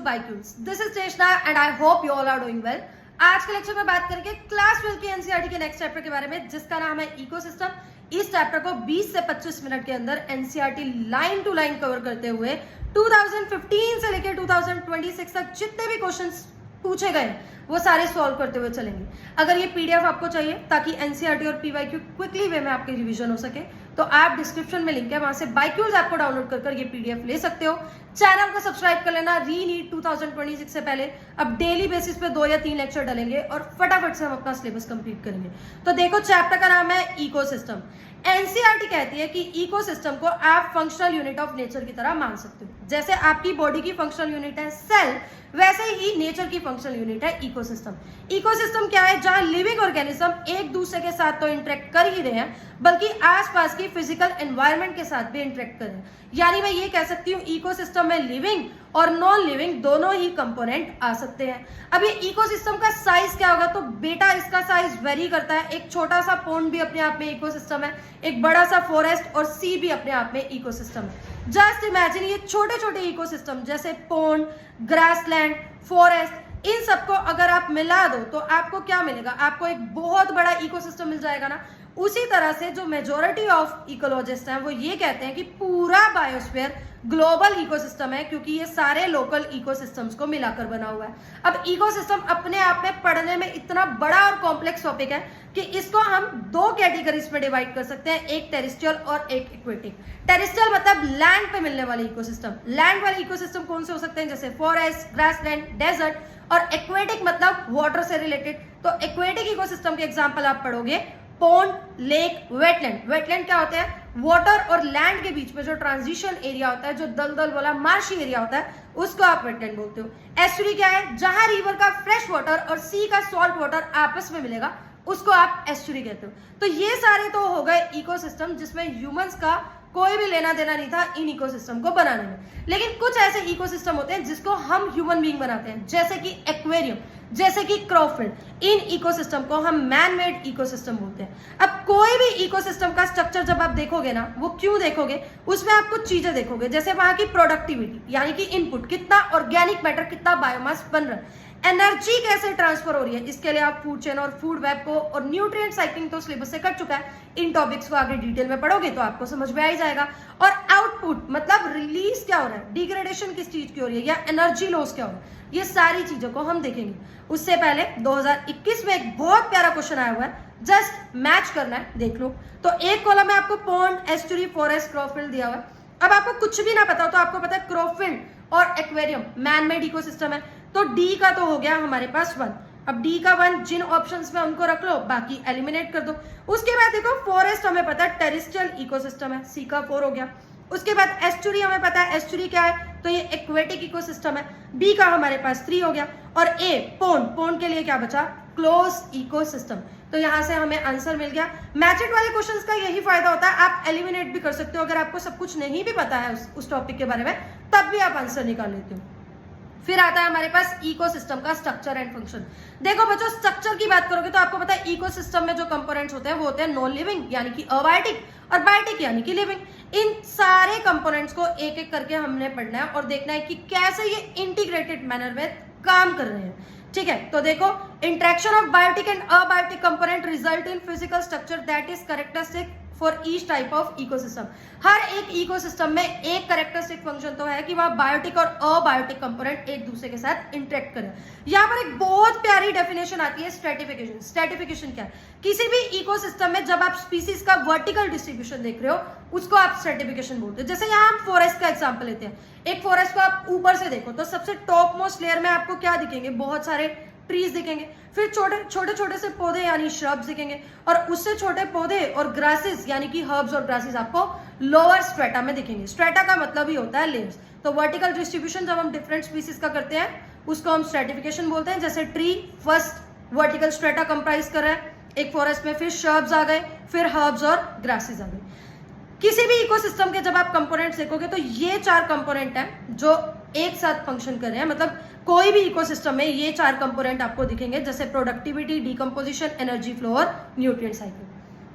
बाइक्यूल्स। This is Cheshta and I hope you all are doing well. आज के lecture में बात करेंगे क्लास 12 की एनसीईआरटी के नेक्स्ट चैप्टर के बारे में, जिसका नाम है इकोसिस्टम। इस चैप्टर को 20 से 25 मिनट के अंदर NCERT line to line cover करते हुए 2015 से लेकर 2026 तक जितने भी क्वेश्चंस पूछे गए वो सारे सॉल्व करते हुए चलेंगे। अगर ये पीडीएफ आपको चाहिए ताकि एनसीईआरटी और पीवाईक्यू क्विकली वे में आपकी रिवीजन हो सके, तो आप डिस्क्रिप्शन में लिंक है, वहां से बाइक्यूज ऐप को डाउनलोड कर ये पीडीएफ ले सकते हो। चैनल को सब्सक्राइब कर लेना। री नीट 2026 से पहले अब डेली बेसिस पे 2 या 3 लेक्चर डलेंगे और फटाफट से हम अपना सिलेबस कंप्लीट करेंगे। तो देखो, चैप्टर का नाम है इकोसिस्टम। एनसीईआरटी कहती है कि इकोसिस्टम को आप फंक्शनल यूनिट ऑफ नेचर की तरह मान सकते हो। जैसे आपकी बॉडी की फंक्शनल यूनिट है सेल, वैसे ही नेचर की फंक्शनल यूनिट है इकोसिस्टम। इकोसिस्टम क्या है? जहां लिविंग ऑर्गेनिज्म एक दूसरे के साथ तो इंटरेक्ट कर ही रहे हैं, बल्कि आसपास की फिजिकल एनवायरनमेंट के साथ भी इंटरेक्ट कर रहे हैं। यानी मैं ये कह सकती हूँ इकोसिस्टम में लिविंग और नॉन लिविंग दोनों ही कंपोनेंट आ सकते हैं। अब ये इकोसिस्टम का साइज क्या होगा? तो बेटा इसका साइज वेरी करता है। एक छोटा सा पोंड भी अपने आप में इकोसिस्टम है, एक बड़ा सा फॉरेस्ट और सी भी अपने आप में इकोसिस्टम है। जस्ट इमेजिन ये छोटे छोटे इकोसिस्टम जैसे पोंड, ग्रासलैंड, फॉरेस्ट, इन सबको अगर आप मिला दो तो आपको क्या मिलेगा? आपको एक बहुत बड़ा इकोसिस्टम मिल जाएगा ना। उसी तरह से जो मेजॉरिटी ऑफ इकोलॉजिस्ट हैं वो ये कहते हैं कि पूरा बायोस्फीयर ग्लोबल इकोसिस्टम है, क्योंकि ये सारे लोकल इकोसिस्टम्स को मिलाकर बना हुआ है। अब इकोसिस्टम अपने आप में पढ़ने में इतना बड़ा और कॉम्प्लेक्स टॉपिक है कि इसको हम 2 कैटेगरीज में डिवाइड कर सकते हैं, एक टेरेस्ट्रियल और एक एक्वेटिक। टेरेस्ट्रियल मतलब लैंड पे मिलने वाले इकोसिस्टम। लैंड वाले इकोसिस्टम कौन से हो सकते हैं? जैसे फॉरेस्ट, ग्रासलैंड, डेजर्ट। और एक्वेटिक मतलब वाटर से रिलेटेड। तो एक्वेटिक इकोसिस्टम के एग्जांपल आप पढ़ोगे पोंड, लेक, वेटलैंड। वेटलैंड क्या होते हैं? वाटर और लैंड के बीच में जो ट्रांजिशन एरिया होता है, जो दलदल वाला मार्शी एरिया होता है, उसको आप वेटलैंड बोलते हो। एस्चुरी क्या है? जहां रिवर का फ्रेश वाटर और सी का सॉल्ट वाटर आपस में मिलेगा, उसको आप एस्चुरी कहते हो। तो ये सारे तो हो गए इकोसिस्टम जिसमें ह्यूमंस का कोई भी लेना देना नहीं था इन इकोसिस्टम को बनाने में। लेकिन कुछ ऐसे इकोसिस्टम होते हैं जिसको हम ह्यूमन बीइंग बनाते हैं, जैसे कि एक्वेरियम, जैसे कि क्रॉफिल्ड। इन इकोसिस्टम को हम मैन मेड इकोसिस्टम बोलते हैं। अब कोई भी इकोसिस्टम का स्ट्रक्चर जब आप देखोगे ना, वो क्यों देखोगे? उसमें आप कुछ चीजें देखोगे, जैसे वहां की प्रोडक्टिविटी यानी कि इनपुट, कितना ऑर्गेनिक मैटर, कितना बायोमास बन रहा है, एनर्जी कैसे ट्रांसफर हो रही है। इसके लिए आप फूड चेन और फूड वेब को और न्यूट्रिएंट साइक्लिंग तो सिलेबस से कट चुका है। इन टॉपिक्स को आगे डिटेल में पढ़ोगे तो आपको समझ में आ ही जाएगा। और आउटपुट मतलब रिलीज क्या हो रहा है, डिग्रेडेशन किस चीज की हो रही है, या एनर्जी लॉस क्या हो रहा है, ये सारी चीजों को हम देखेंगे। उससे पहले 2021 में एक बहुत प्यारा क्वेश्चन आया हुआ है, जस्ट मैच करना है, देख लो। तो एक कॉलम में आपको पोंड, एस्चुरी, फॉरेस्ट, क्रॉफिल्ड दिया हुआ है। अब आपको कुछ भी ना पता हो तो आपको पता है क्रॉफिल्ड और एक्वेरियम मैन मेड इकोसिस्टम है, तो डी का तो हो गया हमारे पास 1। अब डी का 1 जिन ऑप्शंस में उनको रख लो, बाकी एलिमिनेट कर दो। उसके बाद देखो फॉरेस्ट हमें पता है टेरेस्ट्रियल इकोसिस्टम है, सी का 4 हो गया। उसके बाद एस्चुरी हमें पता है, एस्चुरी क्या है? तो ये एक्वेटिक इकोसिस्टम है, बी का हमारे पास 3 हो गया। और ए पोंड, पोंड के लिए क्या बचा? Close ecosystem. तो यहां से हमें आंसर मिल गया। मैचेड वाले क्वेश्चंस का यही फायदा होता है, आप एलिमिनेट भी कर सकते हो। अगर आपको सब कुछ नहीं भी पता है उस टॉपिक के बारे में, तब भी आप आंसर निकाल लेते हो। फिर आता है हमारे पास इकोसिस्टम का स्ट्रक्चर एंड फंक्शन। देखो बच्चों, स्ट्रक्चर की बात करोगे तो आपको पता है इकोसिस्टम में जो कंपोनेंट्स होते हैं वो होते हैं नॉन लिविंग यानी कि अबायोटिक, और बायोटिक यानी कि लिविंग। इन सारे कंपोनेंट्स को एक एक करके हमने पढ़ना है और देखना है कि कैसे ये इंटीग्रेटेड मैनर में काम कर रहे हैं। ठीक है, तो देखो, interaction of biotic and abiotic component result in physical structure that is characteristic for each type of ecosystem. हर एक इकोसिस्टम में एक कैरेक्टरिस्टिक फंक्शन तो है कि वह बायोटिक और अबायोटिक कंपोनेंट एक दूसरे के साथ इंटरेक्ट करें। यहाँ पर एक बहुत प्यारी डेफिनेशन आती है स्ट्रेटिफिकेशन। स्ट्रेटिफिकेशन क्या है? किसी भी इकोसिस्टम में जब आप स्पीसीज का वर्टिकल डिस्ट्रीब्यूशन देख रहे हो, उसको आप स्ट्रेटिफिकेशन बोलते हो। जैसे यहाँ हम फॉरेस्ट का एग्जाम्पल लेते हैं। एक फॉरेस्ट को आप ऊपर से देखो तो सबसे टॉप मोस्ट लेयर में आपको क्या दिखेंगे? बहुत सारे ट्रीज दिखेंगे। फिर छोटे छोटे से पौधे यानी श्रब्स दिखेंगे, और उससे छोटे पौधे और ग्रासेस यानी कि हर्ब्स और ग्रासेस आपको लोअर स्ट्रेटा में दिखेंगे। स्ट्रेटा का मतलब ही होता है लेयर्स। तो वर्टिकल डिस्ट्रीब्यूशन जब हम डिफरेंट स्पीसीज का करते हैं उसको हम स्ट्रेटिफिकेशन बोलते हैं। जैसे tree first vertical strata comprise कर रहा है एक फॉरेस्ट में, फिर श्रब्स आ गए, फिर हर्ब्स और ग्रासेस आ गए। किसी भी इकोसिस्टम के जब आप कंपोनेंट्स देखोगे तो ये 4 कंपोनेंट हैं जो एक साथ फंक्शन कर रहे हैं। मतलब कोई भी इकोसिस्टम में ये 4 कंपोनेंट आपको दिखेंगे, जैसे प्रोडक्टिविटी, डिकम्पोजिशन, एनर्जी फ्लो और न्यूट्रिएंट साइकिल।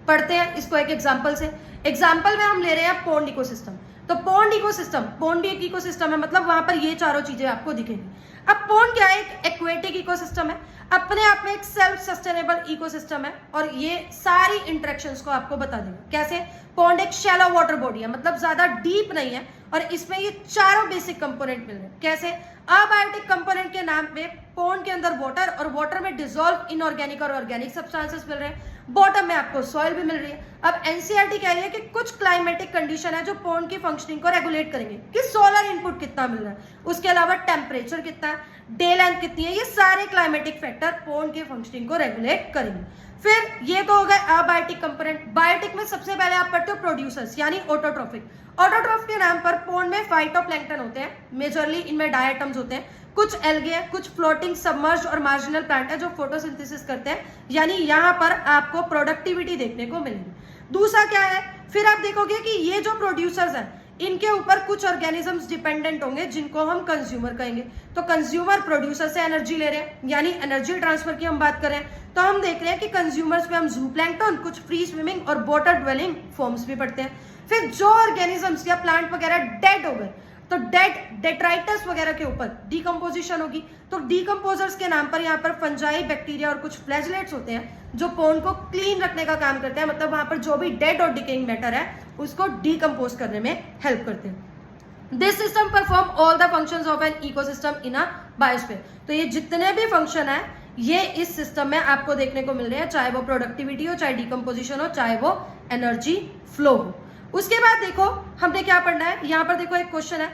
पढ़ते हैं इसको एक एग्जांपल से। एग्जांपल में हम ले रहे हैं पोंड इकोसिस्टम। तो पॉन्ड इकोसिस्टम, पॉन्ड भी एक इकोसिस्टम है, मतलब वहां पर ये चारों चीजें आपको दिखेंगी। अब पॉन्ड क्या है? एक एक्वेटिक इकोसिस्टम है, अपने आप में एक सेल्फ सस्टेनेबल इकोसिस्टम है, और ये सारी इंटरेक्शंस को आपको बता देगा। कैसे? पॉन्ड एक शैलो वाटर बॉडी है, मतलब ज्यादा डीप नहीं है, और इसमें ये चारों बेसिक कंपोनेंट मिल रहे हैं। कैसे? अबायोटिक कंपोनेंट के नाम पे पॉन्ड के अंदर वाटर, और वाटर में डिसॉल्व इनऑर्गेनिक और ऑर्गेनिक सब्सटेंसेस मिल रहे हैं। बॉटम में आपको सॉइल भी मिल रही है। अब एनसीईआरटी कह रही है कि कुछ क्लाइमेटिक कंडीशन है जो पॉन्ड की फंक्शनिंग को रेगुलेट करेंगे, कि सोलर इनपुट कितना मिल रहा है, उसके अलावा टेम्परेचर कितना है, डे लेंथ कितनी है, ये सारे क्लाइमेटिक फैक्टर पॉन्ड की फंक्शनिंग को रेगुलेट करेंगे। फिर ये तो हो गए अबायोटिक कंपोनेंट। बायोटिक में सबसे पहले आप पढ़ते हो प्रोड्यूसर्स, यानी ऑटोट्रोफिक। ऑटोट्रोफ के नाम पर पॉन्ड में फाइटोप्लैंक्टन होते हैं, मेजरली इनमें डायटम्स होते हैं, कुछ एल्गे हैं, कुछ फ्लोटिंग सबमर्ज और मार्जिनल प्लांट है जो फोटोसिंथेसिस करते हैं, यानी यहाँ पर आपको प्रोडक्टिविटी देखने को मिलेगी। दूसरा क्या है? फिर आप देखोगे कि ये जो प्रोड्यूसर्स हैं इनके ऊपर कुछ ऑर्गेनिजम्स डिपेंडेंट होंगे जिनको हम कंज्यूमर कहेंगे। तो कंज्यूमर प्रोड्यूसर से एनर्जी ले रहे हैं, यानी एनर्जी ट्रांसफर की हम बात करें तो हम देख रहे हैं कि कंज्यूमर्स में हम जूप्लैंक्टन, कुछ फ्री स्विमिंग और वाटर ड्वेलिंग फॉर्म्स भी पढ़ते हैं। फिर जो ऑर्गेनिजम्स या प्लांट वगैरह डेड हो गए तो डेट्राइटस वगैरह के ऊपर डीकम्पोजिशन होगी, तो डीकम्पोजर्स के नाम पर यहाँ पर फंजाई, बैक्टीरिया और कुछ फ्लैजलेट्स होते हैं जो पॉन्ड को क्लीन रखने का काम करते हैं, मतलब वहां पर जो भी डेड और डिकेइंग मैटर है उसको डीकम्पोज करने में हेल्प करते हैं। This system perform all the functions of an ecosystem in a biosphere. तो ये जितने भी फंक्शन है ये इस सिस्टम में आपको देखने को मिल रहे हैं, चाहे वो प्रोडक्टिविटी हो, चाहे डीकम्पोजिशन हो, चाहे वो एनर्जी फ्लो हो। उसके बाद देखो हमने क्या पढ़ना है, यहाँ पर देखो एक क्वेश्चन है,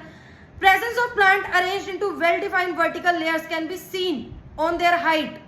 presence of plant arranged into well defined vertical layers can be seen on their height.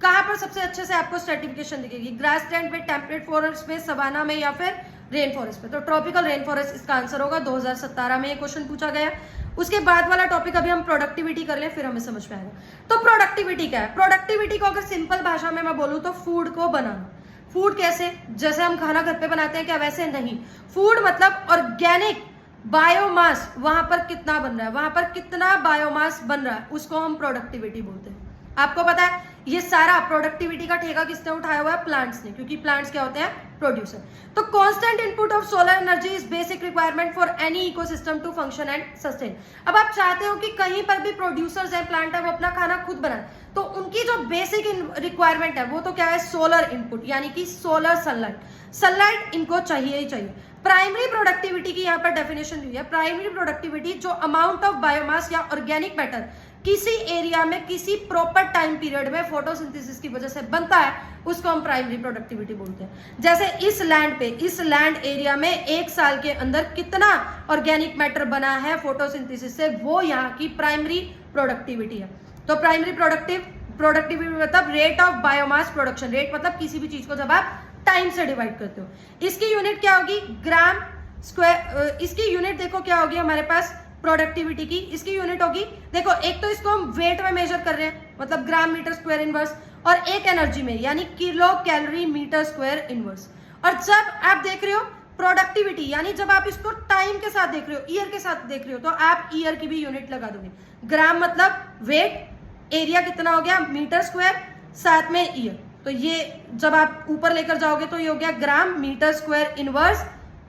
कहां पर सबसे अच्छे से आपको स्ट्रेटिफिकेशन दिखेगी? ग्रासलैंड में, टेम्परेट फॉरेस्ट में, सवाना में, या फिर रेन फॉरेस्ट में? तो ट्रॉपिकल रेन फॉरेस्ट इसका आंसर होगा। 2017 में ये क्वेश्चन पूछा गया। उसके बाद वाला टॉपिक अभी हम प्रोडक्टिविटी कर लें, फिर हमें समझ में आएगा। तो प्रोडक्टिविटी क्या है? प्रोडक्टिविटी को अगर सिंपल भाषा में मैं बोलूं तो फूड को बनाना। फूड कैसे? जैसे हम खाना घर पे बनाते हैं क्या? वैसे नहीं। फूड मतलब ऑर्गेनिक बायोमास, वहां पर कितना बन रहा है, वहां पर कितना बायोमास बन रहा है, उसको हम प्रोडक्टिविटी बोलते हैं। आपको पता है ये सारा प्रोडक्टिविटी का ठेका किसने उठाया हुआ है? प्लांट्स ने, क्योंकि प्लांट्स क्या होते हैं? प्रोड्यूसर। तो constant input of solar energy is basic requirement for any ecosystem to function and sustain. अब आप चाहते हो कि कहीं पर भी प्रोड्यूसर्स है, प्लांट है, वो अपना खाना खुद बनाए, तो उनकी जो बेसिक रिक्वायरमेंट है वो तो क्या है? सोलर इनपुट, यानी कि सोलर सनलाइट। सनलाइट इनको चाहिए ही चाहिए। प्राइमरी प्रोडक्टिविटी की यहाँ पर डेफिनेशन दी है। प्राइमरी प्रोडक्टिविटी जो अमाउंट ऑफ बायोमास या ऑर्गेनिक मैटर किसी एरिया में किसी प्रॉपर टाइम पीरियड में फोटोसिंथेसिस की वजह से बनता है, उसको हम प्राइमरी प्रोडक्टिविटी बोलते हैं। जैसे इस लैंड पे, इस लैंड एरिया में एक साल के अंदर कितना ऑर्गेनिक मैटर बना है फोटोसिंथेसिस से, वो यहाँ की प्राइमरी प्रोडक्टिविटी है। तो प्राइमरी प्रोडक्टिविटी मतलब rate of biomass production. Rate मतलब किसी भी चीज को जब आप टाइम से डिवाइड करते हो। इसकी यूनिट क्या होगी? ग्राम स्क्वायर। इसकी यूनिट देखो क्या होगी हमारे पास प्रोडक्टिविटी की? इसकी यूनिट होगी, देखो एक तो इसको हम वेट में मेजर कर रहे हैं, मतलब ग्राम मीटर स्क्वायर इनवर्स, और एक एनर्जी में, यानी kilo calorie metre square inverse. और जब आप देख रहे हो प्रोडक्टिविटी, यानी जब आप इसको टाइम के साथ देख रहे हो, ईयर के साथ देख रहे हो, तो आप ईयर की भी यूनिट लगा दोगे। ग्राम मतलब वेट, एरिया कितना हो गया? मीटर स्क्वायर, साथ में ईयर। तो ये जब आप ऊपर लेकर जाओगे तो ये हो गया gram metre square inverse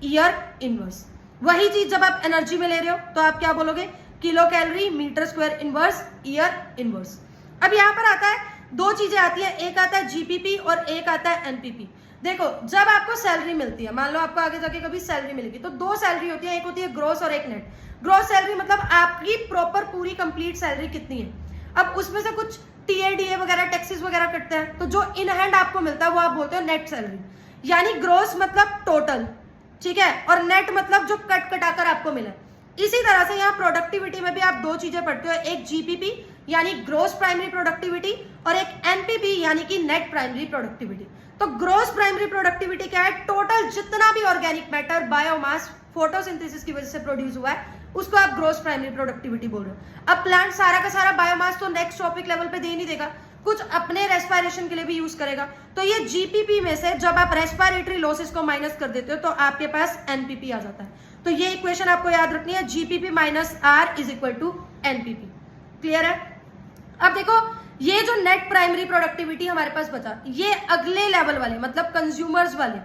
year inverse. वही चीज जब आप एनर्जी में ले रहे हो तो आप क्या बोलोगे? Kilo calorie metre square inverse year inverse. अब यहाँ पर आता है, दो चीजें आती है, एक आता है जीपीपी और एक आता है एनपीपी। देखो जब आपको सैलरी मिलती है, मान लो आपको आगे जाके कभी सैलरी मिलेगी, तो दो सैलरी होती है, एक होती है ग्रॉस और एक नेट। ग्रॉस सैलरी मतलब आपकी प्रॉपर पूरी कंप्लीट सैलरी कितनी है। अब उसमें से कुछ टीएडीए वगैरह टैक्सेस वगैरह कटते हैं, तो जो इन हैंड आपको मिलता है वो आप बोलते हो नेट सैलरी। यानी ग्रॉस मतलब टोटल, ठीक है, और नेट मतलब जो कट कटाकर आपको मिला। इसी तरह से यहाँ प्रोडक्टिविटी में भी आप दो चीजें पढ़ते हो, एक जीपीपी यानी ग्रॉस प्राइमरी प्रोडक्टिविटी, और एक एनपीपी यानी कि नेट प्राइमरी प्रोडक्टिविटी। तो ग्रॉस प्राइमरी प्रोडक्टिविटी क्या है? टोटल जितना भी ऑर्गेनिक मैटर बायोमास फोटोसिंथेसिस की वजह से प्रोड्यूस हुआ है उसको आप ग्रॉस प्राइमरी प्रोडक्टिविटी बोल रहे हो। अब प्लांट सारा का सारा बायोमास तो नेक्स्ट ट्रॉपिक लेवल पे दे नहीं देगा, कुछ अपने रेस्पिरेशन के लिए भी यूज करेगा। तो ये जीपीपी में से जब आप रेस्पिरेटरी लॉसेस को माइनस कर देते हो तो आपके पास एनपीपी आ जाता है। तो ये इक्वेशन आपको याद रखनी है, GPP minus R is equal to NPP. Clear है? अब देखो ये जो नेट प्राइमरी प्रोडक्टिविटी हमारे पास बचा, ये अगले लेवल वाले मतलब कंज्यूमर्स वाले,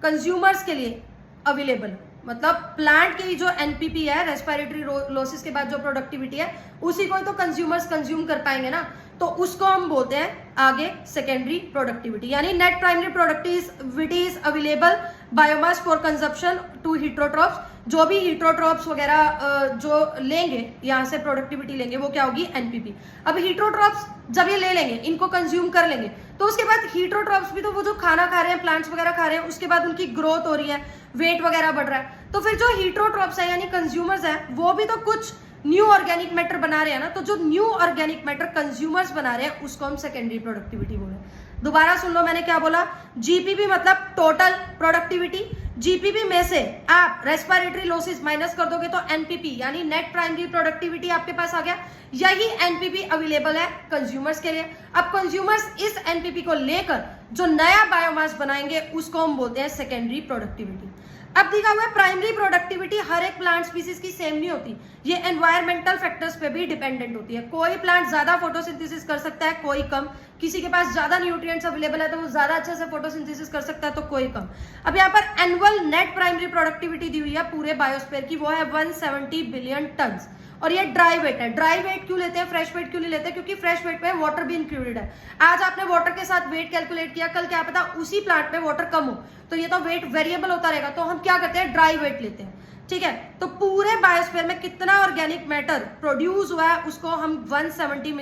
कंज्यूमर्स के लिए अवेलेबल है। मतलब प्लांट की जो एनपीपी है, रेस्पिरेटरी लॉसेस के बाद जो प्रोडक्टिविटी है, उसी को ही तो कंज्यूमर्स कंज्यूम कर पाएंगे ना, तो उसको हम बोलते हैं आगे सेकेंडरी प्रोडक्टिविटी। यानी net primary productivity is available biomass for consumption to heterotrophs. जो भी हीट्रोट्रॉप्स वगैरह जो लेंगे, यहाँ से प्रोडक्टिविटी लेंगे, वो क्या होगी, एनपीपी। अब हीट्रोट्रॉप्स जब ये ले लेंगे, इनको कंज्यूम कर लेंगे, तो उसके बाद हीट्रोट्रॉप्स भी तो वो जो खाना खा रहे हैं, प्लांट्स वगैरह खा रहे हैं, उसके बाद उनकी ग्रोथ हो रही है, वेट वगैरह बढ़ रहा है, तो फिर जो हीट्रोट्रॉप्स है यानी कंज्यूमर्स है, वो भी तो कुछ न्यू ऑर्गेनिक मैटर बना रहे हैं ना। तो जो न्यू ऑर्गेनिक मैटर कंज्यूमर्स बना रहे हैं, उसको हम सेकेंडरी प्रोडक्टिविटी बोल रहे हैं। दोबारा सुन लो, मैंने क्या बोला, जीपीपी मतलब टोटल प्रोडक्टिविटी। जीपीपी में से आप रेस्पिरेटरी लॉसेस माइनस कर दोगे तो एनपीपी यानी नेट प्राइमरी प्रोडक्टिविटी आपके पास आ गया। यही एनपीपी अवेलेबल है कंज्यूमर्स के लिए। अब कंज्यूमर्स इस एनपीपी को लेकर जो नया बायोमास बनाएंगे, उसको हम बोलते हैं सेकेंडरी प्रोडक्टिविटी। अब देखा हुआ है प्राइमरी प्रोडक्टिविटी हर एक प्लांट स्पीसीज की सेम नहीं होती, ये एनवायरमेंटल फैक्टर्स पे भी डिपेंडेंट होती है। कोई प्लांट ज्यादा फोटोसिंथेसिस कर सकता है, कोई कम। किसी के पास ज्यादा न्यूट्रिएंट्स अवेलेबल है तो वो ज्यादा अच्छे से फोटोसिंथेसिस कर सकता है, तो कोई कम। अब यहाँ पर एनुअल नेट प्राइमरी प्रोडक्टिविटी दी हुई है पूरे बायोस्फीयर की, वो है 170 बिलियन टन। और ये ड्राई वेट है। ड्राई वेट क्यों लेते हैं, फ्रेश वेट क्यों नहीं लेते, क्योंकि फ्रेश वेट में वाटर भी इंक्लूडेड है। आज आपने वाटर के साथ वेट कैलकुलेट किया, कल क्या पता उसी प्लांट में वाटर कम हो, तो ये तो वेट वेरिएबल होता रहेगा, तो हम क्या करते हैं, ड्राई वेट लेते हैं। ठीक है, तो पूरे बायोस्फीयर में कितना ऑर्गेनिक मैटर प्रोड्यूस हुआ है, उसको हम 170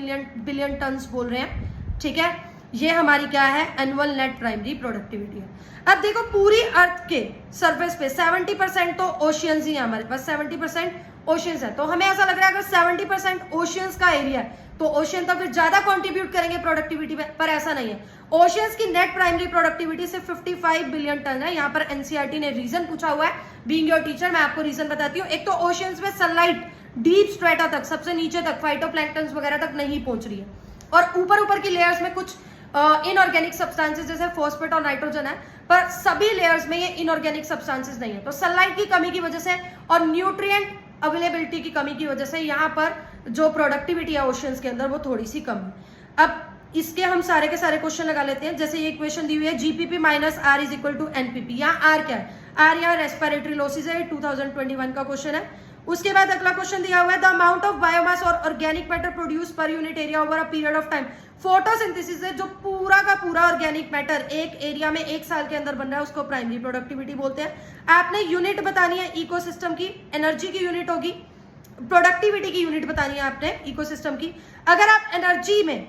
बिलियन टन बोल रहे हैं। ठीक है, ये हमारी क्या है, एनुअल नेट प्राइमरी प्रोडक्टिविटी है। अब देखो पूरी अर्थ के सरफेस पे 70% तो ओशियंस ही है हमारे पास, 70% ओशियंस है। तो हमें ऐसा लग रहा है अगर 70% ओशियंस का एरिया है तो ओशियन तो फिर ज्यादा कंट्रीब्यूट करेंगे प्रोडक्टिविटी में, पर ऐसा नहीं है। ओशियंस की नेट प्राइमरी प्रोडक्टिविटी से 55 बिलियन टन है। यहाँ पर एनसीईआरटी ने रीजन पूछा हुआ है, बीइंग योर टीचर मैं आपको रीजन बताती हूँ। एक तो ओशियंस में सनलाइट डीप स्ट्रेटा तक, सबसे नीचे तक, फाइटोप्लैंक्टन्स वगैरह तक नहीं पहुंच रही है, और ऊपर की लेयर्स में कुछ इनऑर्गेनिक सब्सटेंसेस जैसे फॉस्फेट और नाइट्रोजन है, पर सभी लेयर्स में ये इनऑर्गेनिक सब्सटेंसेस नहीं है। तो सनलाइट की कमी की वजह से और न्यूट्रिएंट अवेलेबिलिटी की कमी की वजह से यहाँ पर जो प्रोडक्टिविटी है ओशियंस के अंदर वो थोड़ी सी कम है। अब इसके हम सारे के सारे क्वेश्चन लगा लेते हैं। जैसे ये इक्वेशन दी हुई है, GPP minus R is equal to NPP. यहाँ आर क्या है, आर यहाँ रेस्पिरेटरी लॉसेस है, 2021 का क्वेश्चन है। उसके बाद अगला क्वेश्चन दिया हुआ है, द अमाउंट ऑफ बायोमास और organic matter produce per unit area over a period of time. Photosynthesis है, जो पूरा का पूरा ऑर्गेनिक मैटर एक एरिया में एक साल के अंदर बन रहा है, उसको प्राइमरी प्रोडक्टिविटी बोलते हैं। आपने यूनिट बतानी है इकोसिस्टम की, एनर्जी की यूनिट होगी, प्रोडक्टिविटी की यूनिट बतानी है आपने इकोसिस्टम की। अगर आप एनर्जी में,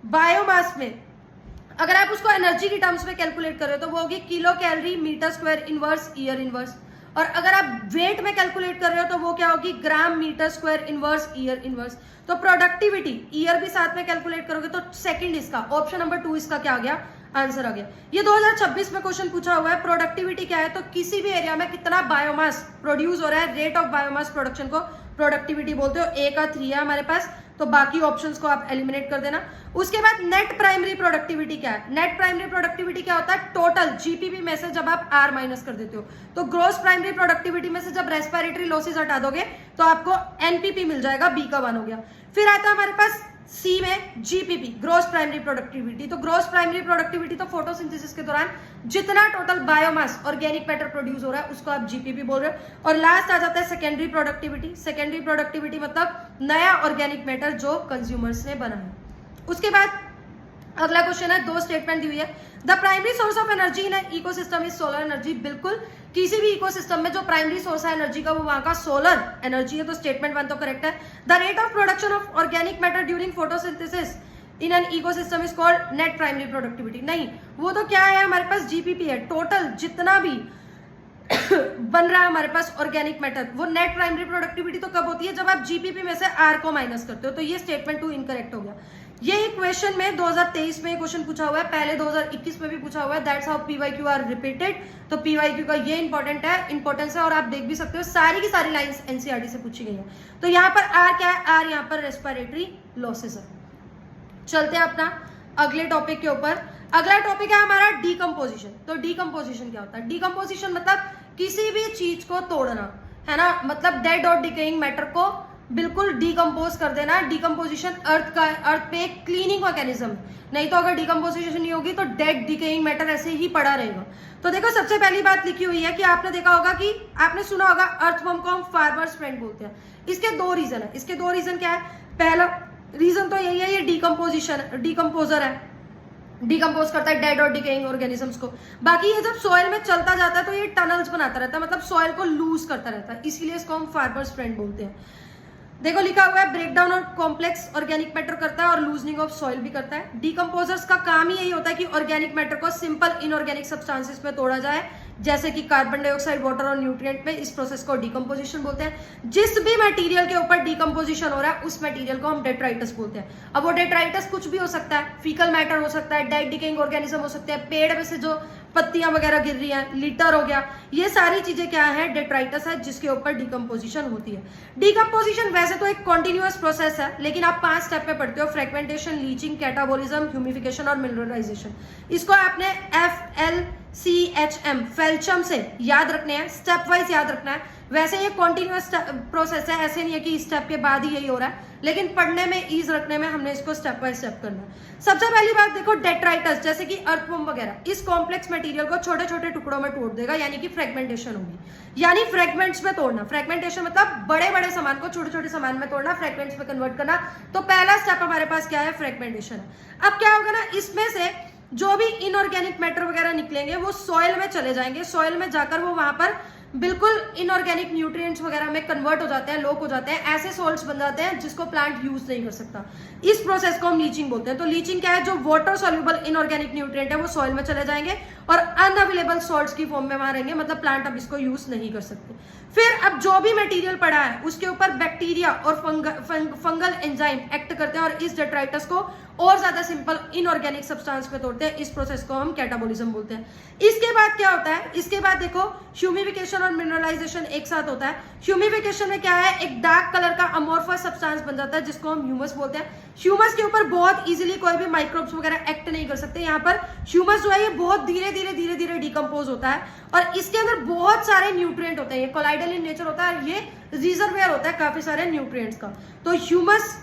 बायोमास में, अगर आप उसको एनर्जी की टर्म्स में कैलकुलेट कर रहे हो तो वो होगी kilo calorie metre square inverse year inverse. और अगर आप वेट में कैलकुलेट कर रहे हो तो वो क्या होगी, gram metre square inverse year inverse. तो प्रोडक्टिविटी ईयर भी साथ में कैलकुलेट करोगे तो सेकंड इसका, ऑप्शन नंबर 2 इसका क्या आ गया, आंसर आ गया। ये 2026 में क्वेश्चन पूछा हुआ है। प्रोडक्टिविटी क्या है, तो किसी भी एरिया में कितना बायोमास प्रोड्यूस हो रहा है, रेट ऑफ बायोमास प्रोडक्शन को प्रोडक्टिविटी बोलते हो। ए का 3 है हमारे पास, तो बाकी ऑप्शंस को आप एलिमिनेट कर देना। उसके बाद नेट प्राइमरी प्रोडक्टिविटी क्या है, नेट प्राइमरी प्रोडक्टिविटी क्या होता है, टोटल जीपीपी में से जब आप आर माइनस कर देते हो। तो ग्रोस प्राइमरी प्रोडक्टिविटी में से जब रेस्पिरेटरी लॉसेस हटा दोगे तो आपको एनपीपी मिल जाएगा, बी का 1 हो गया। फिर आता है हमारे पास सी में जीपीपी, ग्रोस प्राइमरी प्रोडक्टिविटी। तो ग्रोस प्राइमरी प्रोडक्टिविटी तो फोटोसिंथेसिस के दौरान जितना total biomass organic matter produce हो रहा है उसको आप जीपीपी बोल रहे हो। और लास्ट आ जाता है सेकेंडरी प्रोडक्टिविटी। सेकेंडरी प्रोडक्टिविटी मतलब नया ऑर्गेनिक मैटर जो कंज्यूमर्स ने बनाया। उसके बाद अगला क्वेश्चन है, 2 स्टेटमेंट दी हुई है। The primary source of energy in ecosystem is solar energy. बिल्कुल, किसी भी इकोसिस्टम में जो प्राइमरी सोर्स है एनर्जी का वो वहां का सोलर एनर्जी है, तो स्टेटमेंट 1 तो करेक्ट है। The rate of production of organic matter during photosynthesis in an ecosystem is called net primary productivity. नहीं, वो तो क्या है, हमारे पास जीपीपी है, टोटल जितना भी बन रहा है हमारे पास ऑर्गेनिक मैटर, वो नेट प्राइमरी प्रोडक्टिविटी तो कब होती है, जब आप जीपीपी में से आर को माइनस करते हो। तो ये स्टेटमेंट 2 इनकरेक्ट हो गया। ये इक्वेशन में 2023 में क्वेश्चन पूछा हुआ है, पहले 2021 में भी पूछा हुआ है। That's how PYQ are repeated. तो पीवाईक्यू का ये इंपॉर्टेंट है, इंपॉर्टेंस है, और आप देख भी सकते हो सारी की सारी लाइंस एनसीईआरटी से पूछी गई है। तो यहाँ पर आर क्या है, आर यहाँ पर रेस्पिरेटरी लॉसेस है। चलते हैं अपना अगले टॉपिक के ऊपर। अगला टॉपिक है हमारा डीकम्पोजिशन। तो डीकम्पोजिशन क्या होता है, डीकम्पोजिशन मतलब किसी भी चीज को तोड़ना, है ना, मतलब डेड और डिकेइंग मैटर को बिल्कुल डिकम्पोज कर देना। डिकम्पोजिशन अर्थ पे एक क्लीनिंग मैकेनिज्म, नहीं तो अगर डिकम्पोजिशन नहीं होगी तो डेड डिकेइंग मैटर ऐसे ही पड़ा रहेगा। तो देखो सबसे पहली बात लिखी हुई है कि आपने देखा होगा कि आपने सुना होगा अर्थवर्म को हम फार्मर्स फ्रेंड बोलते हैं। इसके दो रीजन है। इसके दो रीजन क्या है? पहला रीजन तो यही है, ये डिकम्पोजर है, डिकम्पोज करता है डेड और डिकेइंग ऑर्गेनिजम्स को। बाकी ये जब सॉइल में चलता जाता है तो ये टनल्स बनाता रहता है, मतलब सॉइल को लूज करता रहता है, इसीलिए इसको हम फार्मर्स फ्रेंड बोलते हैं। देखो लिखा हुआ है ब्रेक डाउन और कॉम्प्लेक्स ऑर्गेनिक मैटर करता है और लूजनिंग ऑफ सॉइल भी करता है। डिकम्पोजर्स का काम ही यही होता है कि ऑर्गेनिक मैटर को सिंपल इनऑर्गेनिक सब्सटेंसेस में तोड़ा जाए, जैसे कि कार्बन डाइऑक्साइड, वाटर और न्यूट्रिएंट में। इस प्रोसेस को डिकम्पोजिशन बोलते हैं। जिस भी मटेरियल के ऊपर डिकम्पोजिशन हो रहा है उस मटेरियल को हम डेट्राइटस बोलते हैं। अब वो डेट्राइटस कुछ भी हो सकता है, फीकल मैटर हो सकता है, डेड डिकेइंग ऑर्गेनिज्म हो सकते हैं, पेड़ में से जो पत्तियां वगैरह गिर रही हैं, लिटर हो गया, ये सारी चीजें क्या है? डेट्राइटस है, जिसके ऊपर डिकम्पोजिशन होती है। डिकम्पोजिशन वैसे तो एक कॉन्टिन्यूअस प्रोसेस है, लेकिन आप 5 स्टेप में पढ़ते हो, फ्रेगमेंटेशन, लीचिंग, कैटाबोलिज्म, ह्यूमिफिकेशन और मिनरलाइजेशन। इसको आपने FLCHM फेल्चम से याद रखने हैं, स्टेप वाइज याद रखना है। वैसे ये कॉन्टिन्यूअस प्रोसेस है, ऐसे नहीं है कि इस स्टेप के बाद ही यही हो रहा है, लेकिन पढ़ने में, ईज रखने में हमने इसको स्टेप बाय स्टेप करना है। सबसे पहली बात देखो, डेट्राइटस जैसे कि अर्थवर्म वगैरह इस कॉम्प्लेक्स मटेरियल को छोटे छोटे टुकड़ों में तोड़ देगा, यानी कि फ्रेगमेंटेशन होगी, यानी फ्रेगमेंट्स में तोड़ना। फ्रेगमेंटेशन मतलब बड़े बड़े सामान को छोटे छोटे सामान में तोड़ना, फ्रेगमेंट्स में कन्वर्ट करना। तो पहला स्टेप हमारे पास क्या है? फ्रेगमेंटेशन है। अब क्या होगा ना, इसमें से जो भी इनऑर्गेनिक मैटर वगैरह निकलेंगे वो सॉइल में चले जाएंगे। सॉइल में जाकर वो वहां पर बिल्कुल इनऑर्गेनिक न्यूट्रिएंट्स वगैरह में कन्वर्ट हो जाते हैं, लोक हो जाते हैं, ऐसे सॉल्ट्स बन जाते हैं जिसको प्लांट यूज नहीं कर सकता। इस प्रोसेस को हम लीचिंग बोलते हैं। तो लीचिंग क्या है? जो वाटर सॉल्युबल इनऑर्गेनिक न्यूट्रिएंट है वो सॉइल में चले जाएंगे और अनअवेलेबल सॉल्ट्स की फॉर्म में वहां रहेंगे, मतलब प्लांट अब इसको यूज नहीं कर सकते। फिर अब जो भी मटेरियल पड़ा है उसके ऊपर बैक्टीरिया और फंगल एंजाइम एक्ट करते हैं और इस डेट्राइटस को और ज्यादा सिंपल इनऑर्गेनिक सब्सटेंस में तोड़ते हैं। इस प्रोसेस को हम कैटाबोलिज्म बोलते हैं। इसके बाद क्या होता है? इसके बाद देखो ह्यूमिफिकेशन और मिनरलाइजेशन एक साथ होता है। ह्यूमिफिकेशन में क्या है? एक डार्क कलर का अमोर्फस सब्सटेंस बन जाता है जिसको हम ह्यूमस बोलते हैं। ह्यूमस के ऊपर बहुत इजीली कोई भी माइक्रोब्स वगैरह एक्ट नहीं कर सकते। यहाँ पर ह्यूमस जो है ये बहुत धीरे धीरे डिकम्पोज होता है और इसके अंदर बहुत सारे न्यूट्रिएंट होते हैं। ये कोलाइडल इन नेचर होता है, ये रिजर्वेयर होता है काफी सारे न्यूट्रिएंट्स का। तो ह्यूमस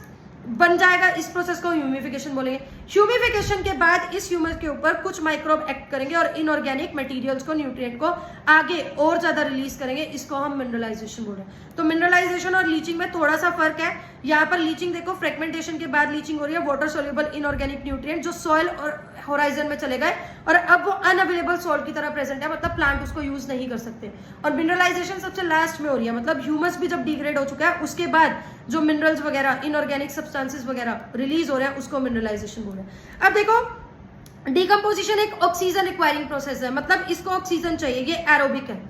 बन जाएगा, इस प्रोसेस को ह्यूमिफिकेशन बोलेंगे। ह्यूमिफिकेशन के बाद इस ह्यूमस के ऊपर कुछ माइक्रोब एक्ट करेंगे और इनऑर्गेनिक मटेरियल्स को, न्यूट्रिएंट को आगे और ज्यादा रिलीज करेंगे, इसको हम मिनरलाइजेशन बोल रहे हैं। तो मिनरलाइजेशन और लीचिंग में थोड़ा सा फर्क है। यहाँ पर लीचिंग देखो, फ्रेगमेंटेशन के बाद लीचिंग हो रही है, वाटर सोल्यूबल इनऑर्गेनिक न्यूट्रिएंट जो सॉइल और होराइजन में चले गए और अब वो अनअवेलेबल सॉल्ट की तरह प्रेजेंट है, मतलब प्लांट उसको यूज नहीं कर सकते। और मिनरलाइजेशन सबसे लास्ट में हो रही है, मतलब ह्यूमस भी जब डिग्रेड हो चुका है उसके बाद जो मिनरल्स वगैरह, इनऑर्गेनिक सब्सटेंसेस वगैरह रिलीज हो रहे हैं उसको मिनरलाइजेशन बोल रहे हैं। अब देखो डिकम्पोजिशन एक ऑक्सीजन एक्वायरिंग प्रोसेस है, मतलब इसको ऑक्सीजन चाहिए, ये एरोबिक है।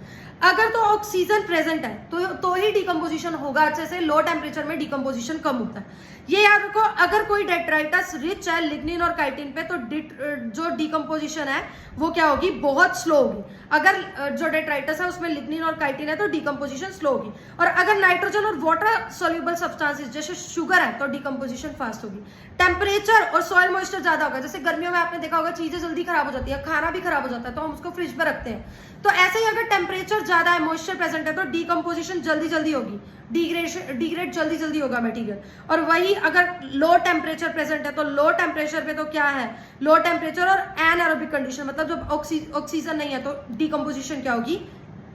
अगर तो ऑक्सीजन प्रेजेंट है तो ही डिकम्पोजिशन होगा अच्छे से। लो टेम्परेचर में डिकम्पोजिशन कम होता है, ये याद रखो। अगर कोई डेट्राइटस रिच है लिग्निन और काइटिन पे तो जो डिकम्पोजिशन है वो क्या होगी? बहुत स्लो होगी। अगर जो डेट्राइटस है उसमें लिग्निन और काइटिन है तो डिकम्पोजिशन स्लो होगी। और अगर नाइट्रोजन और वाटर सोल्यूबल सब्सटेंसेस जैसे शुगर है तो डिकम्पोजिशन फास्ट होगी। टेम्परेचर और सॉइल मॉइस्चर ज्यादा होगा, जैसे गर्मियों में आपने देखा होगा चीजें जल्दी खराब हो जाती है, खाना भी खराब हो जाता है तो हम उसको फ्रिज में रखते हैं। तो ऐसे ही अगर टेम्परेचर ज्यादा है, मॉइस्चर प्रेजेंट है तो डिकम्पोजिशन जल्दी होगी, डिग्रेड जल्दी होगा मटेरियल। और वही अगर लो टेम्परेचर प्रेजेंट है तो लो टेम्परेचर पे तो क्या है? लो टेम्परेचर और एनारोबिक कंडीशन, मतलब जब ऑक्सीजन नहीं है तो डिकम्पोजिशन क्या होगी?